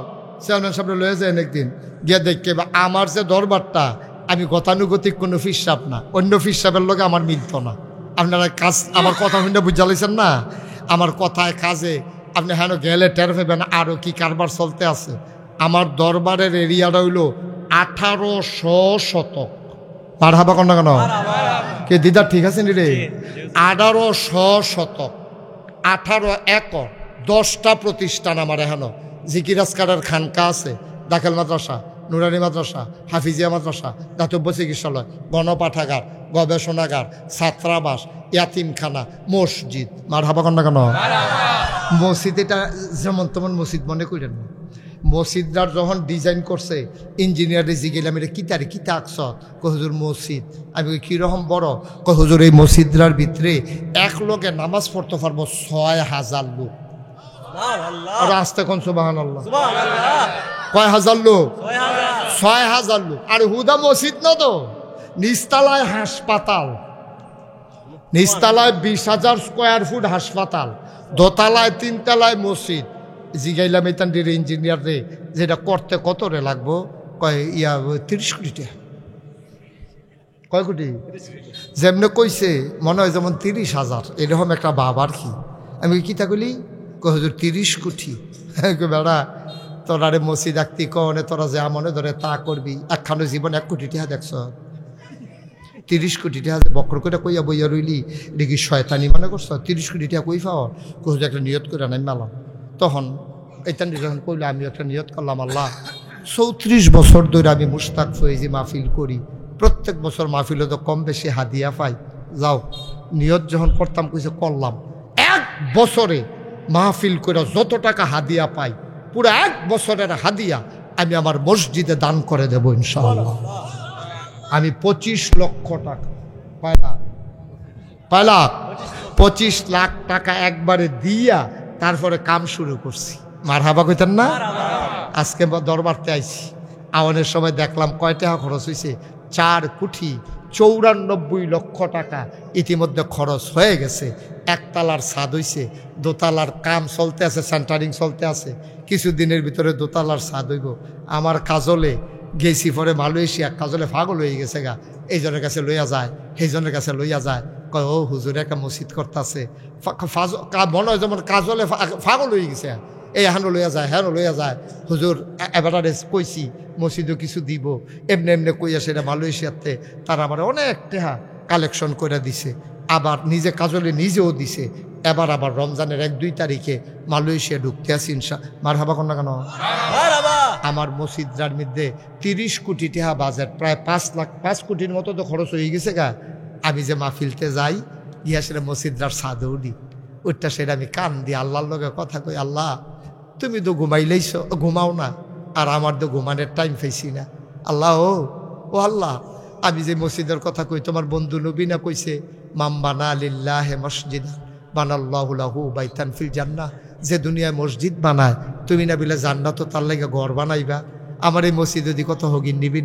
Speaker 1: চেয়ারম্যান সাহেব লয়ে যান একদিন, গিয়ে দেখকে আমার যে দরবারটা, আমি গতানুগতিক কোনো ফিসাব না, অন্য ফিসাবের লোকে আমার মিলত না। আপনারা কাজ আমার কথা শুনে বুঝা লাইছেন না, আমার কথায় কাজে আপনি হেন গেলে টের পাবেন আরও কি কারবার চলতে আছে। আমার দরবারের এরিয়াটা হইল 1800 শতক। পার হাবা কন্যা কেন কে দিদার ঠিক আছে নি রে? 1800 শতক, 18 একর, 10টা প্রতিষ্ঠান আমার এখানো। জিকির আসকারের খানকা আছে, দাখিল মাদ্রাসা, নুরানি মাদ্রাসা, হাফিজিয়া মাদ্রাসা, দাতব্য চিকিৎসালয়, গণপাঠাগার, গবেষণাগার, ছাত্রাবাস, ইয়াতিমখানা, মসজিদ। মার হাবা কন্যা কেন? মসজিদ এটা যেমন তেমন মসজিদ মনে করেন না। মসজিদটার যখন ডিজাইন করছে ইঞ্জিনিয়ারে জিগেলাম এটা কিতারে কিতা আঁকছ, হুজুর মসজিদ। আমি কীরকম বড়? হুজুর এই মসজিদটার ভিতরে এক লোকে নামাজ পড়তে পারবো 6000 লোক। আসতে কোন সুবহানাল্লাহ, কয় হাজার লোক? 6000 লোক। আর হুদা মসজিদ না তো, নিচতলায় হাসপাতাল, নিচতলায় 20,000 স্কোয়ার ফুট হাসপাতাল, দোতলায় 3 তলায় মসজিদ। জিগাইলাম এতান ইঞ্জিনিয়ার রে যেটা করতে কত রে লাগবো? কয় 30 কোটি টাকা। কয় কোটি? যেমনে কইছে মনে হয় যেমন 30,000 এরকম একটা বাবার কি। আমি কি তা কইলি? কই হুজুর 30 কোটি। বেড়া তোরা রে মসজিদ আঁকতি কনে তোরা যা মনে ধরে তা করবি, একখানো জীবন 1 কোটি টাকা দেখছ, 30 কোটি টাকা বক্র করে কইয়া বইয়া রইলি, এটা কি শয়তানি মনে করছ? 30 কোটি টাকা কই পাও? হুজুর একটা নিয়ত করে নাই মেলাম। তখন এইটা যখন কইলে আমি একটা নিয়ত করলাম, আল্লাহ 34 বছর ধরে আমি মুশতাক ফয়েজি মাহফিল করি, প্রত্যেক বছর মাহফিলে তো কম বেশি হাদিয়া পাই, যাও নিয়ত যখন করতাম কইছে করলাম 1 বছরে মাহফিল করে যত টাকা হাদিয়া পাই পুরো 1 বছরের হাদিয়া আমি আমার মসজিদে দান করে দেব ইনশাআল্লাহ। আমি 25 লক্ষ টাকা পাইলাম, 25 লাখ টাকা একবারে দিয়া তারপরে কাম শুরু করছি। মারহাবা কইতেন না? আজকে দরবারতে আইছি, আওয়ানের সময় দেখলাম কয় টাকা খরচ হয়েছে, 4 কোটি 94 লক্ষ টাকা ইতিমধ্যে খরচ হয়ে গেছে। একতলার ছাদ হইছে, দোতলার কাম চলতে আছে, সেন্টারিং চলতে আছে, কিছুদিনের ভিতরে দোতলার ছাদ হইব। আমার কাজলে গেছি পরে মালয়েশিয়া, কাজলে পাগল হয়ে গেছে গা, এইজনের কাছে লইয়া যায়, সেইজনের কাছে লইয়া যায়, কয় ও হুজুরে একটা মসজিদ করতেছে, মনে হয় যেমন কাজলে পাগল হয়ে গেছে, এই হ্যানো লইয়া যায়, হ্যানো লইয়া যায়, হুজুর এবারে কইছি মসজিদও কিছু দিব, এমনি এমনি কইয়া সেটা মালয়েশিয়াতে তারা আমার অনেক টাকা কালেকশন করে দিছে, আবার নিজে কাজলে নিজেও দিছে। এবার আবার রমজানের 1-2 তারিখে মালয়েশিয়া ঢুকতে আসি ইনশা। মারহাবা কোন না কেন? আমার মসজিদটার মধ্যে 30 কোটি টাকা বাজেট, প্রায় 5 কোটির মতো তো খরচ হয়ে গেছে গা। আমি যে মাহফিলতে যাই গিয়া সেটা মসজিদটার ছাদে উঠি, ওইটা সেটা আমি কান দিয়ে আল্লাহর লগে কথা কই, আল্লাহ তুমি তো ঘুমাইলেইছ, ঘুমাও না, আর আমার তো ঘুমানোর টাইম পাইছি না। আল্লাহ ও আল্লাহ, আমি যে মসজিদের কথা কই তোমার বন্ধু নবী না কইছে, মাম্বানা লিল্লাহে মসজিদা বানাল্লাহু লাহু বাইতান ফিল জান্নাহ, যে দুনিয়ায় মসজিদ বানায় তুমি না বিলে জান্নাত তার লাগে ঘর বানাইবা। আমার এই মসজিদ যদি কত হগিন নিবি